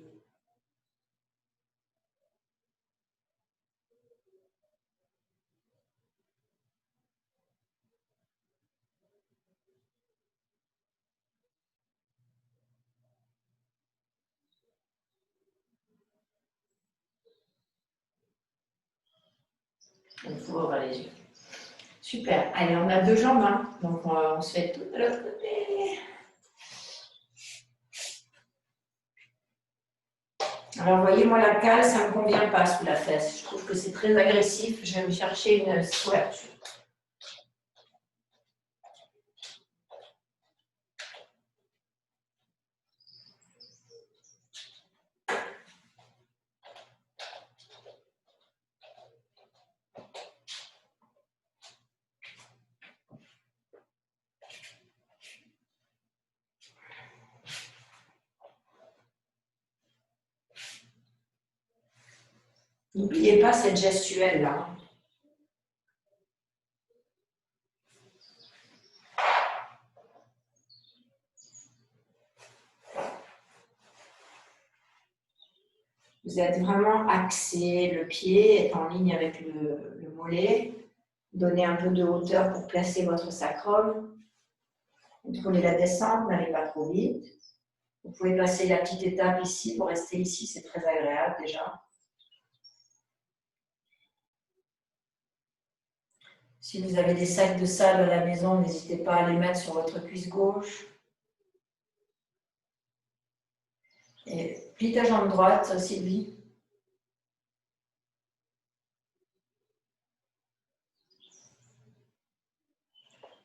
Il faut ouvrir les yeux. Super. Allez, on a deux jambes, hein. Donc on se fait tout de l'autre côté. Alors, voyez, moi, la cale, ça ne me convient pas sous la fesse. Je trouve que c'est très agressif. Je vais me chercher une ouverture. N'oubliez pas cette gestuelle-là. Vous êtes vraiment axé, le pied est en ligne avec le mollet. Donnez un peu de hauteur pour placer votre sacrum. Contrôlez la descente, n'allez pas trop vite. Vous pouvez passer la petite étape ici, pour rester ici, c'est très agréable déjà. Si vous avez des sacs de sable à la maison, n'hésitez pas à les mettre sur votre cuisse gauche. Et plie ta jambe droite, Sylvie.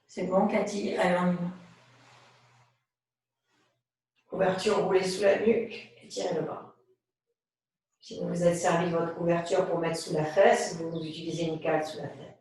C'est bon, Cathy? Allez, on y va. Couverture roulée sous la nuque et tirez le bas. Si vous vous êtes servi de votre couverture pour mettre sous la fesse, vous utilisez une cale sous la tête.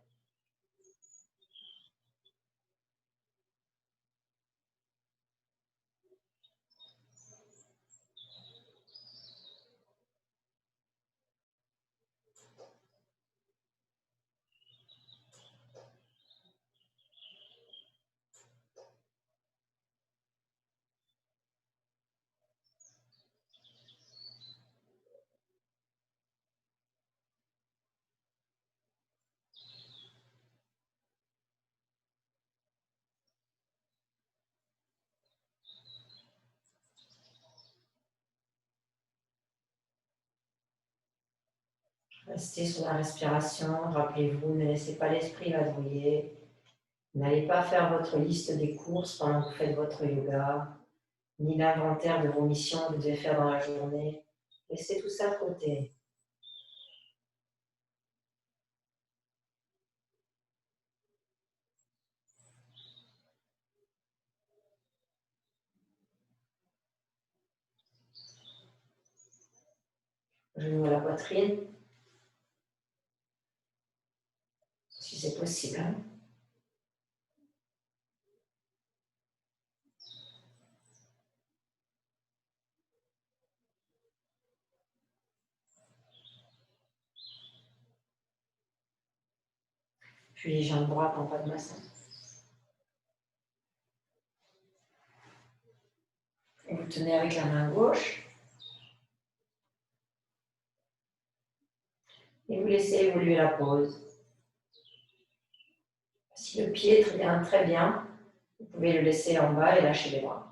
Restez sur la respiration. Rappelez-vous, ne laissez pas l'esprit vadrouiller. N'allez pas faire votre liste des courses pendant que vous faites votre yoga, ni l'inventaire de vos missions que vous devez faire dans la journée. Laissez tout ça de côté. Genoux à la poitrine, si c'est possible. Puis les jambes droites en pas de massage. Et vous tenez avec la main gauche. Et vous laissez évoluer la pose. Si le pied tient très bien, vous pouvez le laisser en bas et lâcher les bras.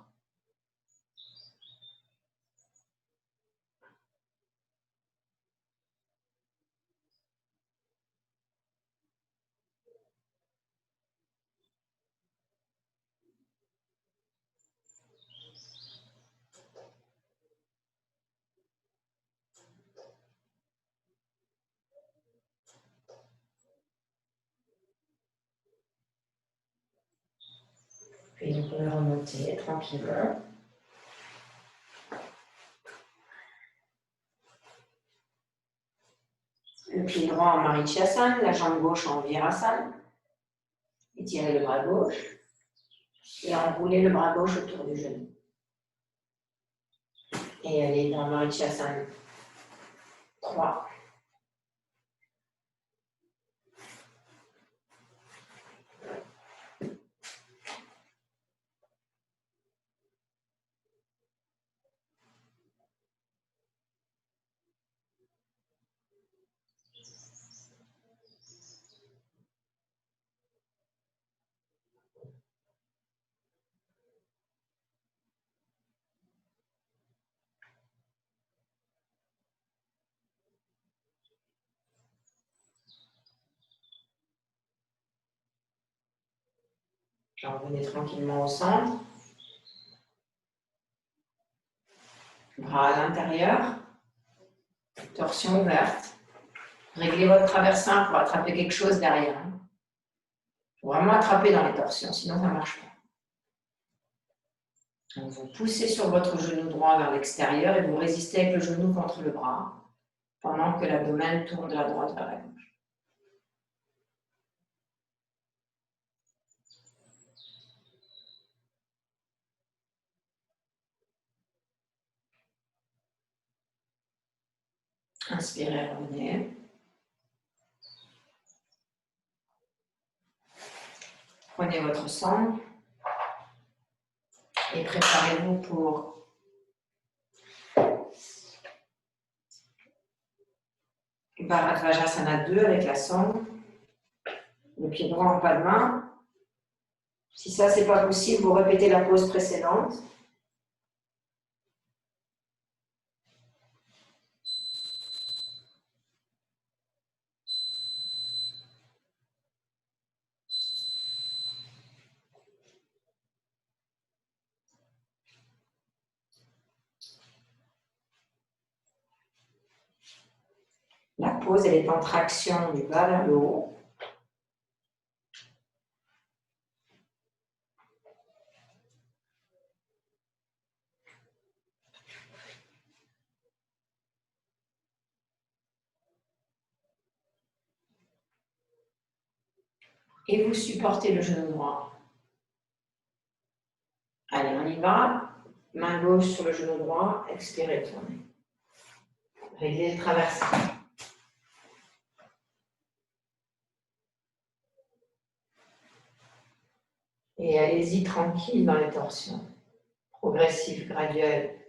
Puis vous pouvez remonter tranquillement. Le pied droit en Marityasana, la jambe gauche en Virasana. Étirez le bras gauche et enroulez le bras gauche autour du genou. Et allez dans Marityasana 3. Revenez tranquillement au centre. Bras à l'intérieur. Torsion ouverte. Réglez votre traversin pour attraper quelque chose derrière. Il faut vraiment attraper dans les torsions, sinon ça ne marche pas. Donc vous poussez sur votre genou droit vers l'extérieur et vous résistez avec le genou contre le bras pendant que l'abdomen tourne de la droite vers la gauche. Inspirez, revenez. Prenez votre sang et préparez-vous pour Bharadvajasana 2 avec la sangle. Le pied droit en pas de main. Si ça, c'est pas possible, vous répétez la pose précédente. La pose, elle est en traction du bas vers le haut. Et vous supportez le genou droit. Allez, on y va. Main gauche sur le genou droit, expirez, tournez. Réglez le traversin. Et allez-y tranquille dans les torsions. Progressif, graduel.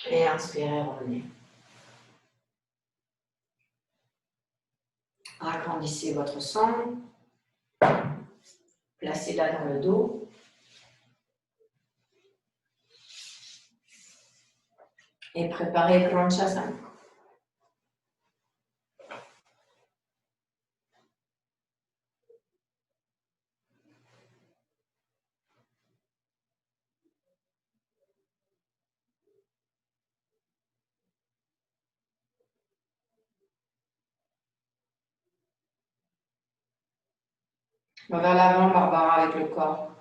Et inspirez, revenez. Agrandissez votre sang. Placez-la dans le dos. Et préparez Planchasana. Va vers l'avant, Barbara, avec le corps.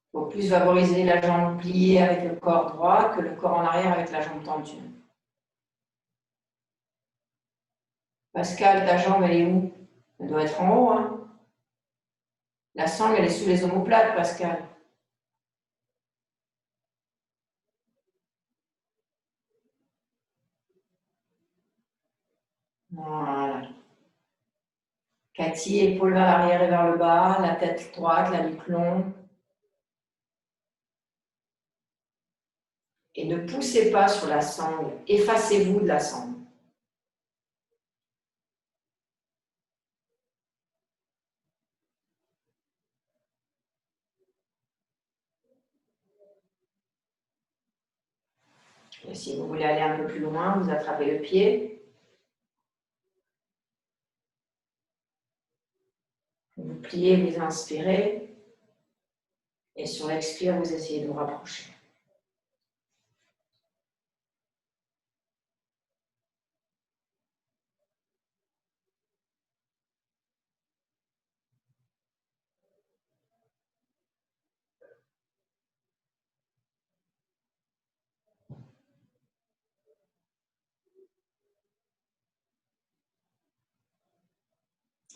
Il faut plus favoriser la jambe pliée avec le corps droit que le corps en arrière avec la jambe tendue. Pascal, ta jambe, elle est où? Elle doit être en haut. Hein? La sangle, elle est sous les omoplates, Pascal. Voilà. Cathy, épaules vers l'arrière et vers le bas, la tête droite, la nuque longue. Et ne poussez pas sur la sangle, effacez-vous de la sangle. Et si vous voulez aller un peu plus loin, vous attrapez le pied. Vous pliez, vous inspirez. Et sur l'expire, vous essayez de vous rapprocher.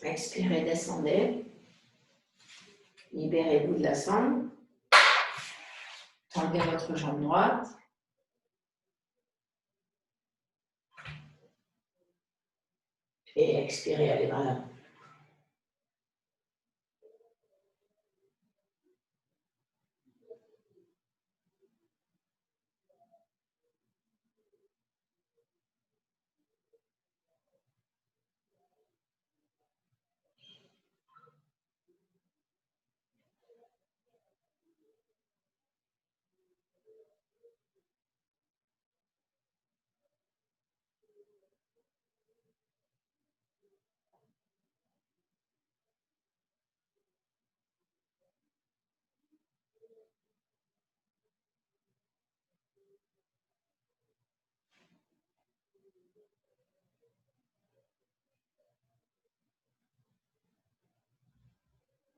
Expirez, descendez. Libérez-vous de la sangle. Tendez votre jambe droite. Et expirez, allez vers l'avant.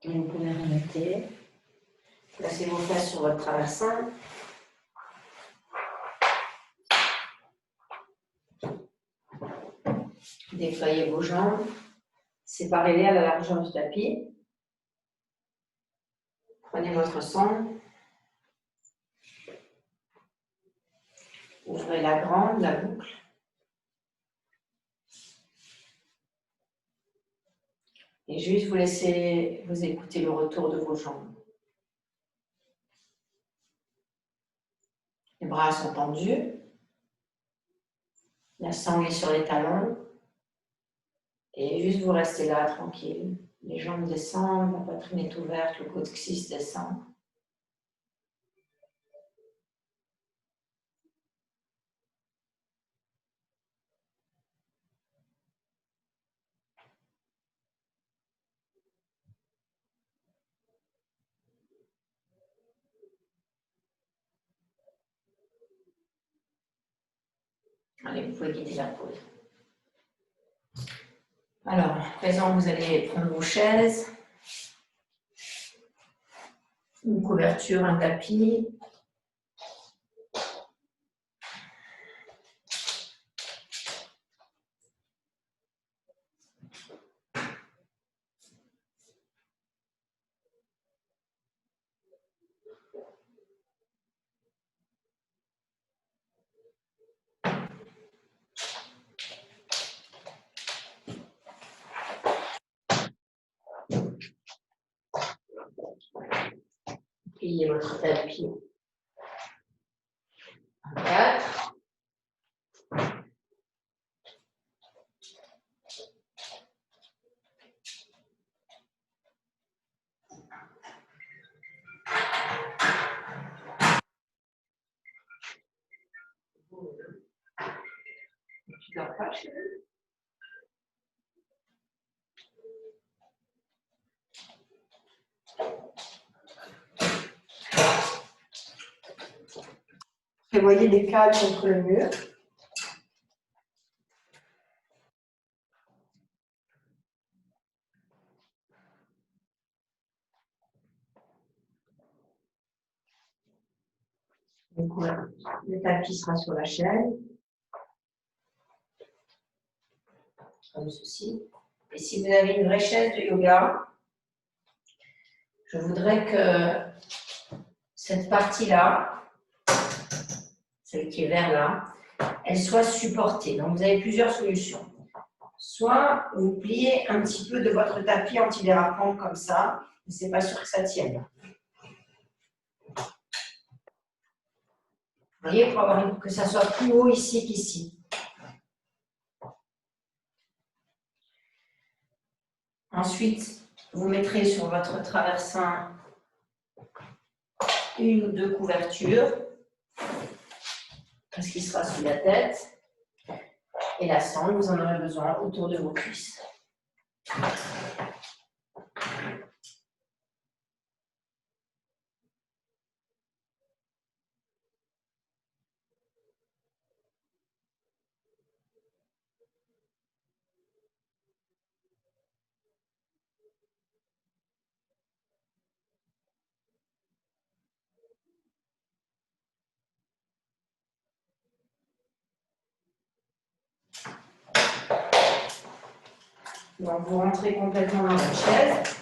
Et vous pouvez remonter. Placez vos fesses sur votre traversin. Déployez vos jambes. Séparez-les à la largeur du tapis. Prenez votre sang. Ouvrez la grande, la boucle. Et juste vous laissez vous écouter le retour de vos jambes. Les bras sont tendus. La sangle est sur les talons. Et juste vous restez là, tranquille. Les jambes descendent, la poitrine est ouverte, le coccyx descend. Allez, vous pouvez quitter la pause. Alors, à présent, vous allez prendre vos chaises, une couverture, un tapis. Pliez votre tapis 4. Tu dors pas, chérie? Prévoyez des cales contre le mur. Donc, le tapis sera sur la chaise, comme ceci. Et si vous avez une vraie chaise de yoga, je voudrais que cette partie-là, celle qui est vers là, elle soit supportée. Donc, vous avez plusieurs solutions. Soit vous pliez un petit peu de votre tapis antidérapant comme ça, mais ce n'est pas sûr que ça tienne. Vous voyez, pour que ça soit plus haut ici qu'ici. Ensuite, vous mettrez sur votre traversin une ou deux couvertures, parce qu'il sera sous la tête. Et la sangle, vous en aurez besoin autour de vos cuisses. Donc, vous rentrez complètement dans votre chaise.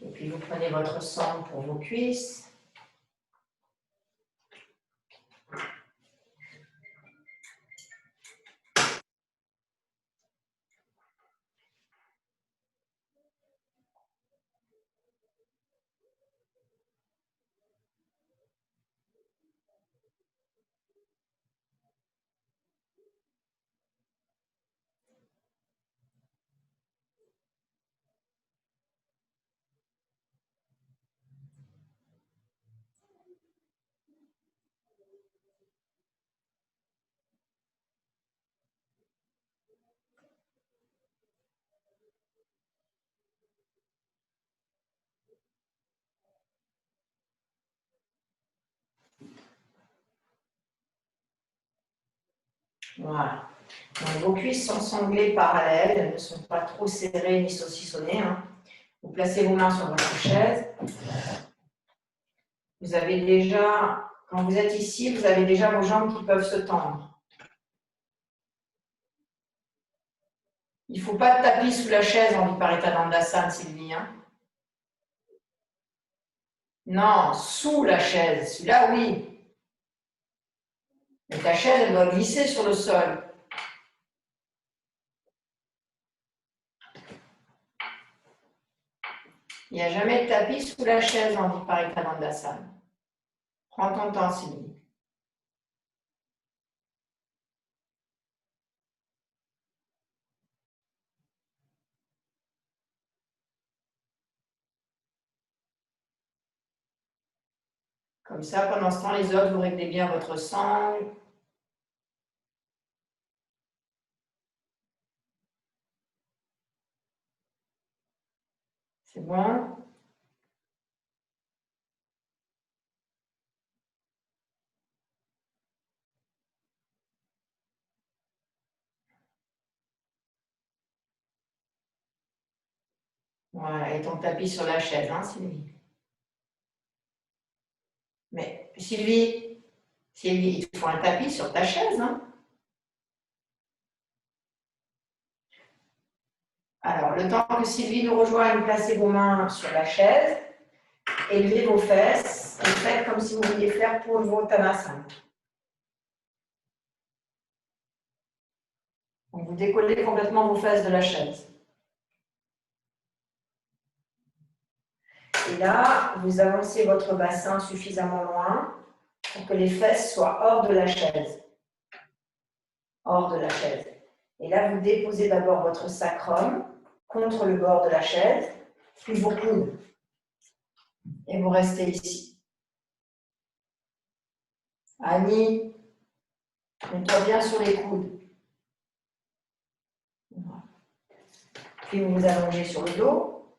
Et puis, vous prenez votre sangle pour vos cuisses. Voilà. Donc, vos cuisses sont sanglées parallèles, elles ne sont pas trop serrées ni saucissonnées. Hein. Vous placez vos mains sur votre chaise. Vous avez déjà, quand vous êtes ici, vous avez déjà vos jambes qui peuvent se tendre. Il ne faut pas de tapis sous la chaise en Viparithanandasana, Sylvie. Hein. Non, sous la chaise. Celui-là, oui. Mais ta chaise, elle doit glisser sur le sol. Il n'y a jamais de tapis sous la chaise en Viparithanandasana. Prends ton temps, Sylvie. Comme ça, pendant ce temps, les autres, vous réglez bien votre sangle. C'est bon? Voilà, et ton tapis sur la chaise, hein, Sylvie? Mais Sylvie, il te faut un tapis sur ta chaise, hein? Alors, le temps que Sylvie nous rejoigne, placez vos mains sur la chaise, élevez vos fesses et faites comme si vous vouliez faire pour le Uttanasana. Donc, vous décollez complètement vos fesses de la chaise. Et là, vous avancez votre bassin suffisamment loin pour que les fesses soient hors de la chaise. Hors de la chaise. Et là, vous déposez d'abord votre sacrum contre le bord de la chaise, puis vos coudes. Et vous restez ici. Annie, mets-toi bien sur les coudes. Voilà. Puis vous vous allongez sur le dos.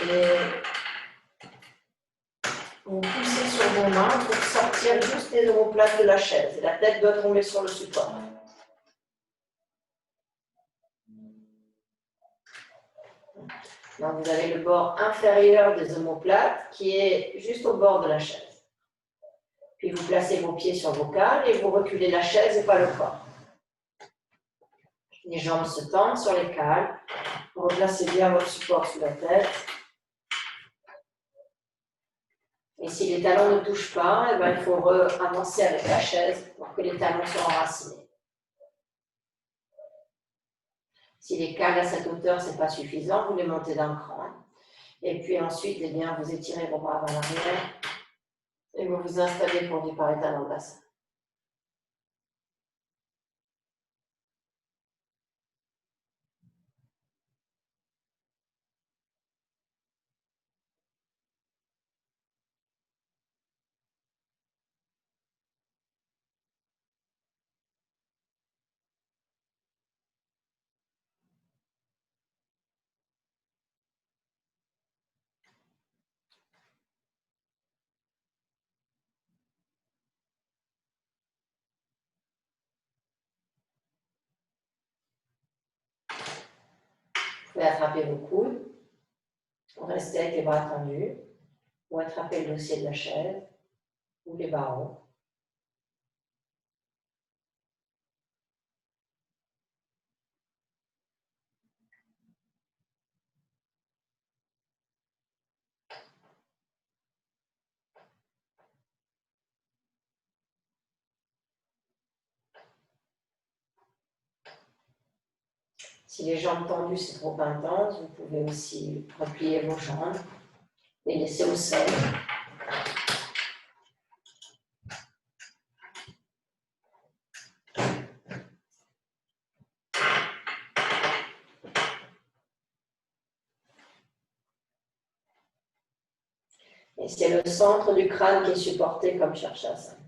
Et vous poussez sur vos mains pour sortir juste les omoplates de la chaise. Et la tête doit tomber sur le support. Donc vous avez le bord inférieur des omoplates qui est juste au bord de la chaise. Puis vous placez vos pieds sur vos cales et vous reculez la chaise et pas le corps. Les jambes se tendent sur les cales. Vous replacez bien votre support sous la tête. Et si les talons ne touchent pas, eh ben, il faut avancer avec la chaise pour que les talons soient enracinés. Si les cales à cette hauteur, ce n'est pas suffisant, vous les montez d'un cran. Et puis ensuite, eh bien, vous étirez vos bras vers l'arrière et vous vous installez pour du pareil dans le bassin. Vous pouvez attraper vos coudes, rester avec les bras tendus, ou attraper le dossier de la chaise, ou les barreaux. Si les jambes tendues, c'est trop intense, vous pouvez aussi replier vos jambes et laisser au sol. Et c'est le centre du crâne qui est supporté comme Shirshasana.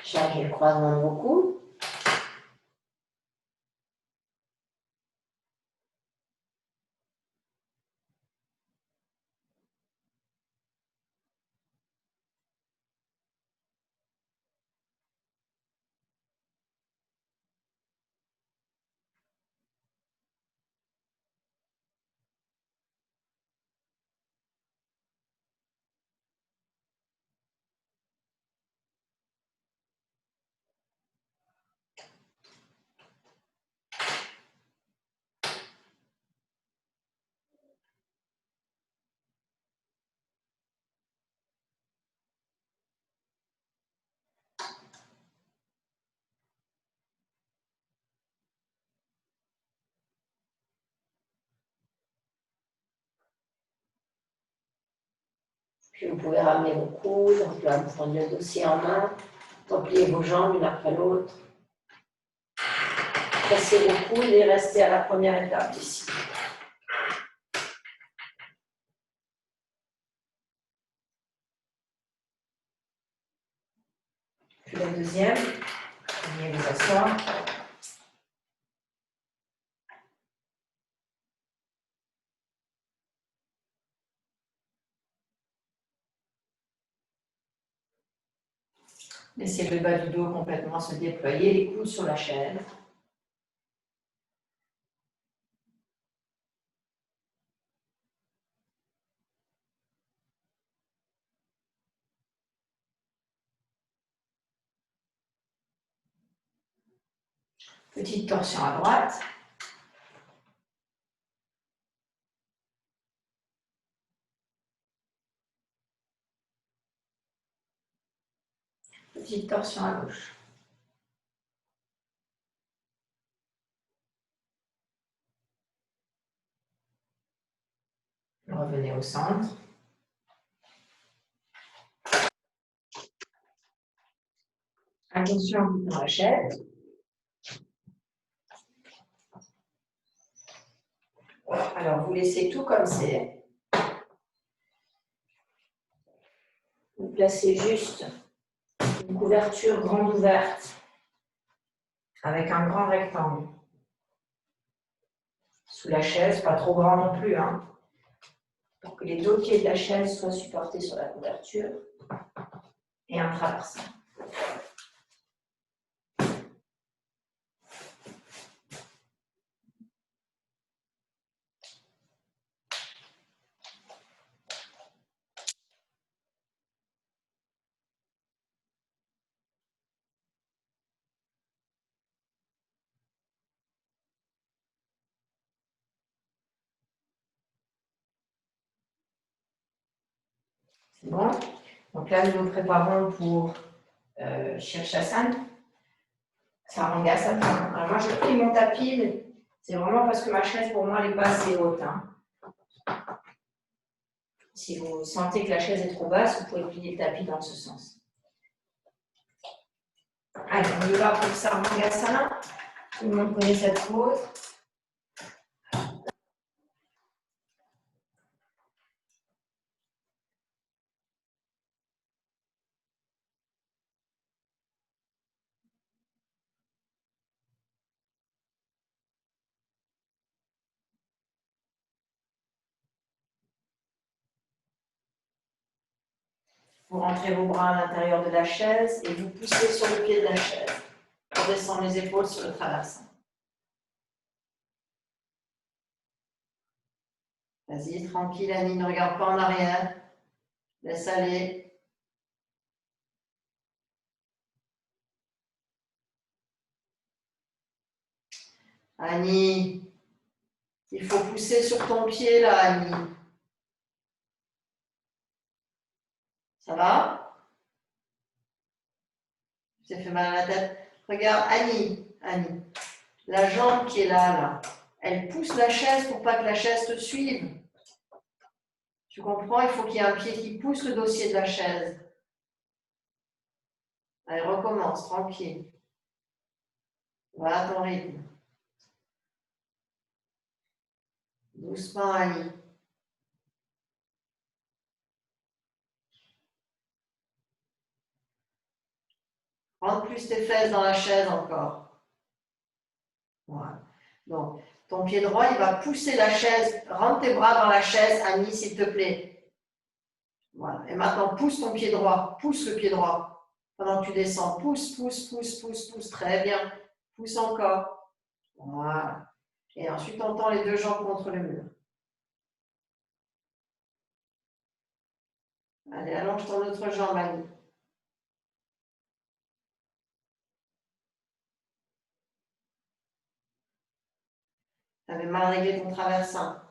Changez le croisement de vos coudes. Puis vous pouvez ramener vos coudes, donc là, vous prenez le dossier en main, repliez vos jambes l'une après l'autre. Pressez vos coudes et restez à la première étape ici. Puis la deuxième, venez vous asseoir. Laissez le bas du dos complètement se déployer, les coudes sur la chaise. Petite torsion à droite. Petite torsion à gauche. Revenez au centre. Attention dans la chaise. Alors, vous laissez tout comme c'est. Vous placez juste une couverture grande ouverte avec un grand rectangle. Sous la chaise, pas trop grand non plus, hein, pour que les deux pieds de la chaise soient supportés sur la couverture et un traversin. C'est bon? Donc là, nous nous préparons pour Shirshasana, Sarangasana. Alors moi, j'ai pris mon tapis, mais c'est vraiment parce que ma chaise, pour moi, elle n'est pas assez haute. Hein. Si vous sentez que la chaise est trop basse, vous pouvez plier le tapis dans ce sens. Allez, on y va pour Sarangasana. Tout le monde connaît cette pose. Vous rentrez vos bras à l'intérieur de la chaise et vous poussez sur le pied de la chaise pour descendre les épaules sur le traversin. Vas-y, tranquille Annie, ne regarde pas en arrière. Laisse aller. Annie, il faut pousser sur ton pied là, Annie. Ça va? Tu t'es fait mal à la tête? Regarde, Annie, la jambe qui est là, elle pousse la chaise pour pas que la chaise te suive. Tu comprends? Il faut qu'il y ait un pied qui pousse le dossier de la chaise. Allez, recommence, tranquille. Va à ton rythme. Doucement, Annie. Rentre plus tes fesses dans la chaise encore. Voilà. Donc, ton pied droit, il va pousser la chaise. Rentre tes bras dans la chaise, Annie, s'il te plaît. Voilà. Et maintenant, pousse ton pied droit. Pousse le pied droit. Pendant que tu descends. Pousse, pousse, pousse, pousse, pousse. Très bien. Pousse encore. Voilà. Et ensuite, on tend les deux jambes contre le mur. Allez, allonge ton autre jambe, Annie. Tu avais mal réglé ton traversin.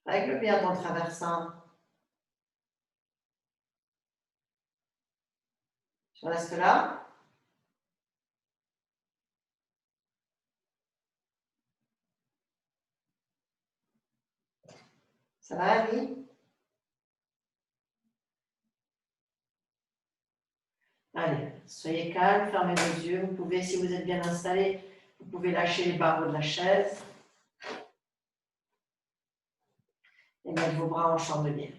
Règle bien ton traversin. Tu restes là. Ça va, Annie? Allez, soyez calme, fermez vos yeux. Vous pouvez, si vous êtes bien installé, vous pouvez lâcher les barreaux de la chaise et mettre vos bras en chandelier.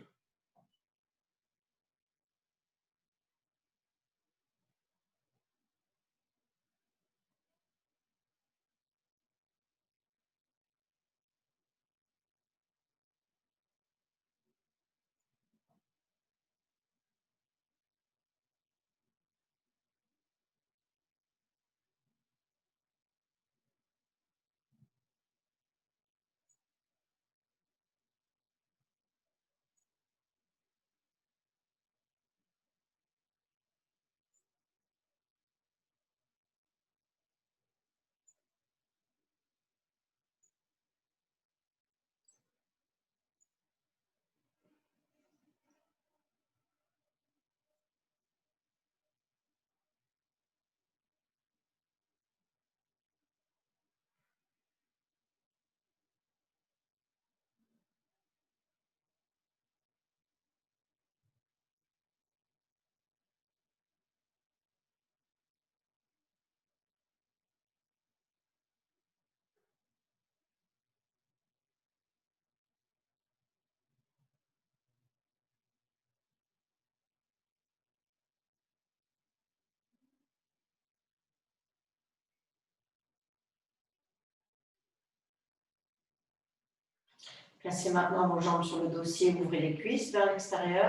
Placez maintenant vos jambes sur le dossier, ouvrez les cuisses vers l'extérieur.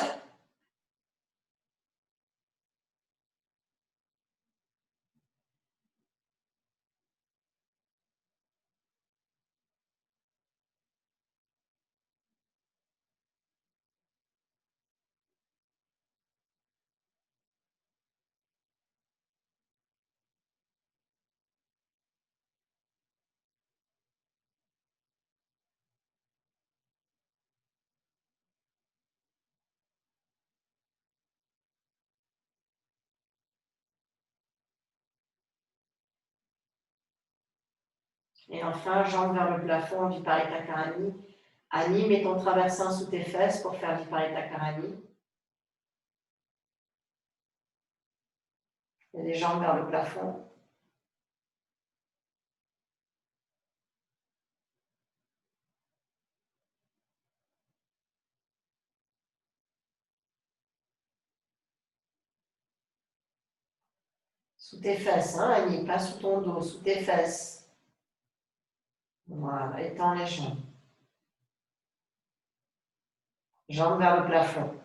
Et enfin, jambes vers le plafond, Viparita Karani. Annie, mets ton traversin sous tes fesses pour faire Viparita Karani. Et les jambes vers le plafond. Sous tes fesses, hein, Annie, pas sous ton dos, sous tes fesses. Voilà, étends les jambes. Jambes vers le plafond.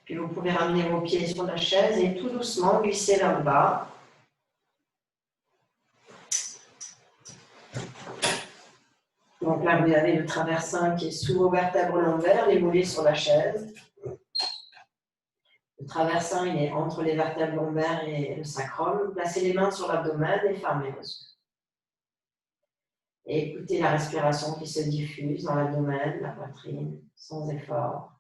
Puis vous pouvez ramener vos pieds sur la chaise et tout doucement glisser vers le bas. Donc là, vous avez le traversin qui est sous vos vertèbres lombaires, les mollets sur la chaise. Le traversin, il est entre les vertèbres lombaires et le sacrum. Placez les mains sur l'abdomen et fermez vos yeux. Et écoutez la respiration qui se diffuse dans l'abdomen, la poitrine, sans effort.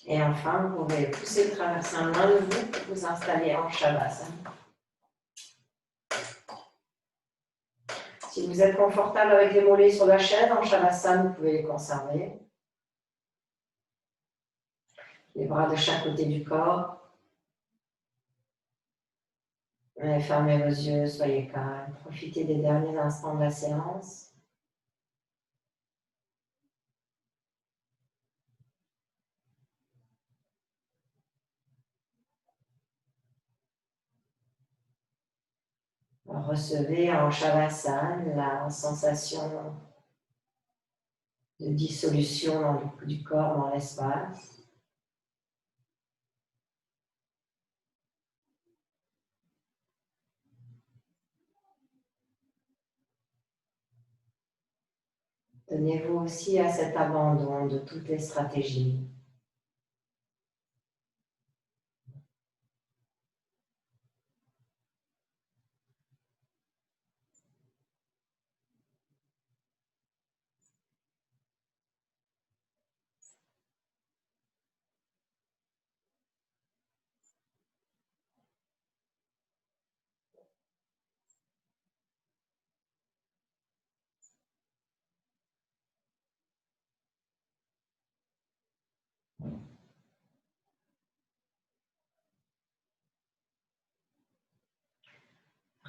Et enfin, vous pouvez pousser le traversin loin de vous pour vous installer en Shavasana. Si vous êtes confortable avec les mollets sur la chaise, en Shavasana, vous pouvez les conserver. Les bras de chaque côté du corps. Et fermez vos yeux, soyez calme. Profitez des derniers instants de la séance. Recevez en Shavasana la sensation de dissolution du corps dans l'espace. Tenez-vous aussi à cet abandon de toutes les stratégies.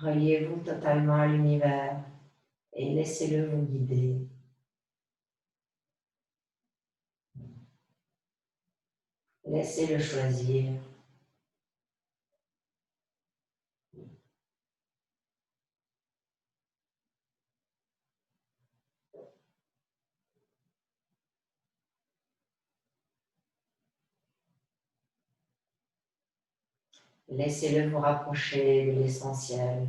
Reliez-vous totalement à l'univers et laissez-le vous guider. Laissez-le choisir. Laissez-le vous rapprocher de l'essentiel.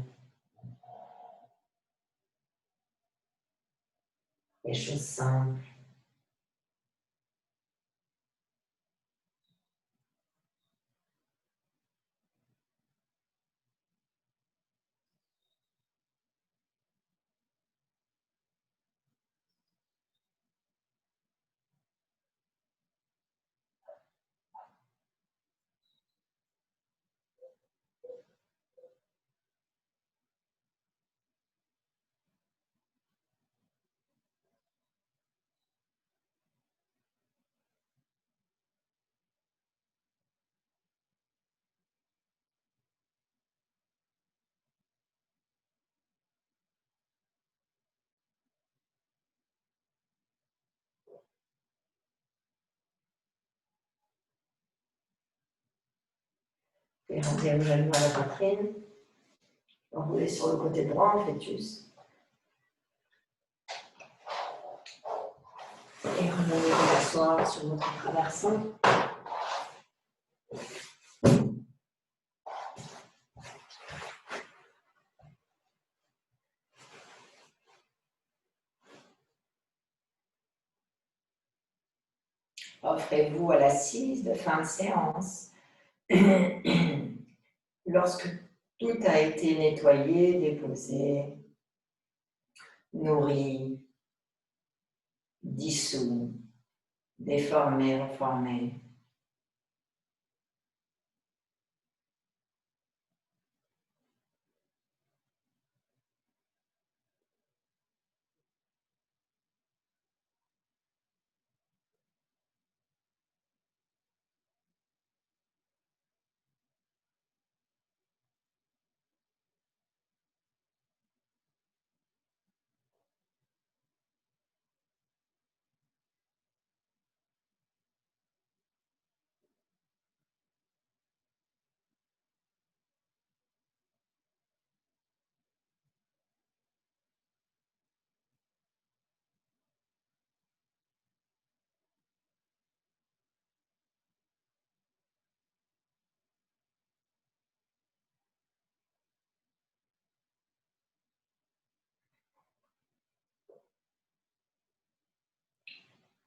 Les choses simples. Et ramenez vos genoux à la poitrine. Enroulez sur le côté droit en fœtus. Et revenez vous asseoir sur votre traversin. Offrez-vous à l'assise de fin de séance. Lorsque tout a été nettoyé, déposé, nourri, dissous, déformé, reformé.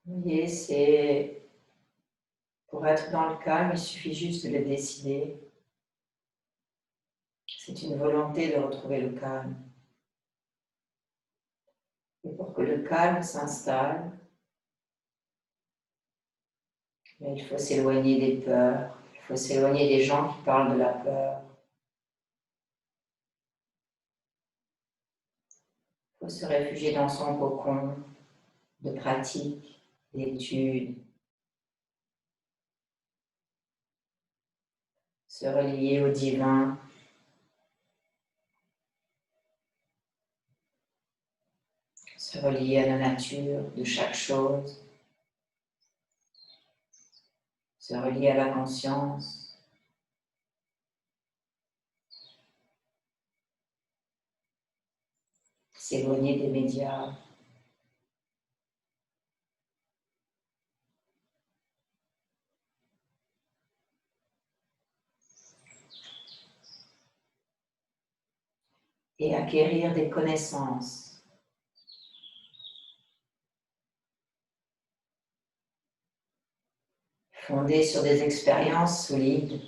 Vous voyez, c'est pour être dans le calme, il suffit juste de le décider. C'est une volonté de retrouver le calme. Et pour que le calme s'installe, il faut s'éloigner des peurs, il faut s'éloigner des gens qui parlent de la peur. Il faut se réfugier dans son cocon de pratique, d'étude, se relier au divin, se relier à la nature de chaque chose, se relier à la conscience, s'éloigner des médias. Et acquérir des connaissances. Fondées sur des expériences solides.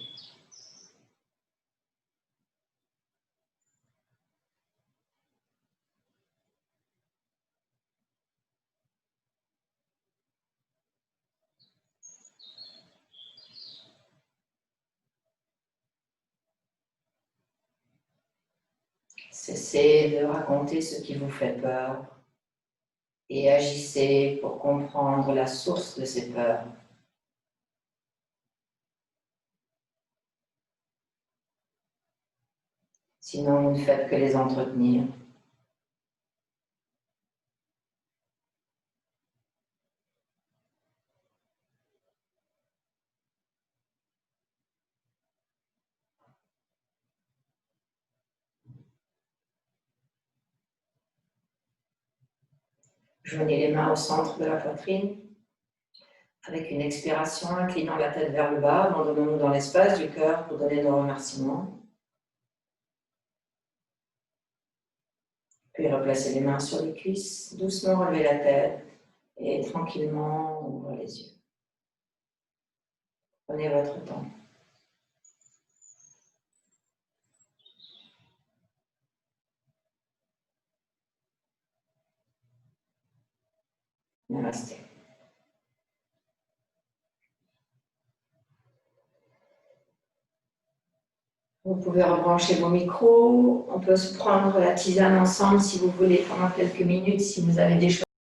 Cessez de raconter ce qui vous fait peur et agissez pour comprendre la source de ces peurs. Sinon, vous ne faites que les entretenir. Joignez les mains au centre de la poitrine. Avec une expiration, inclinant la tête vers le bas, abandonnons-nous dans l'espace du cœur pour donner nos remerciements. Puis replacez les mains sur les cuisses, doucement relevez la tête et tranquillement ouvrez les yeux. Prenez votre temps. Namasté. Vous pouvez rebrancher vos micros. On peut se prendre la tisane ensemble si vous voulez pendant quelques minutes, si vous avez des choses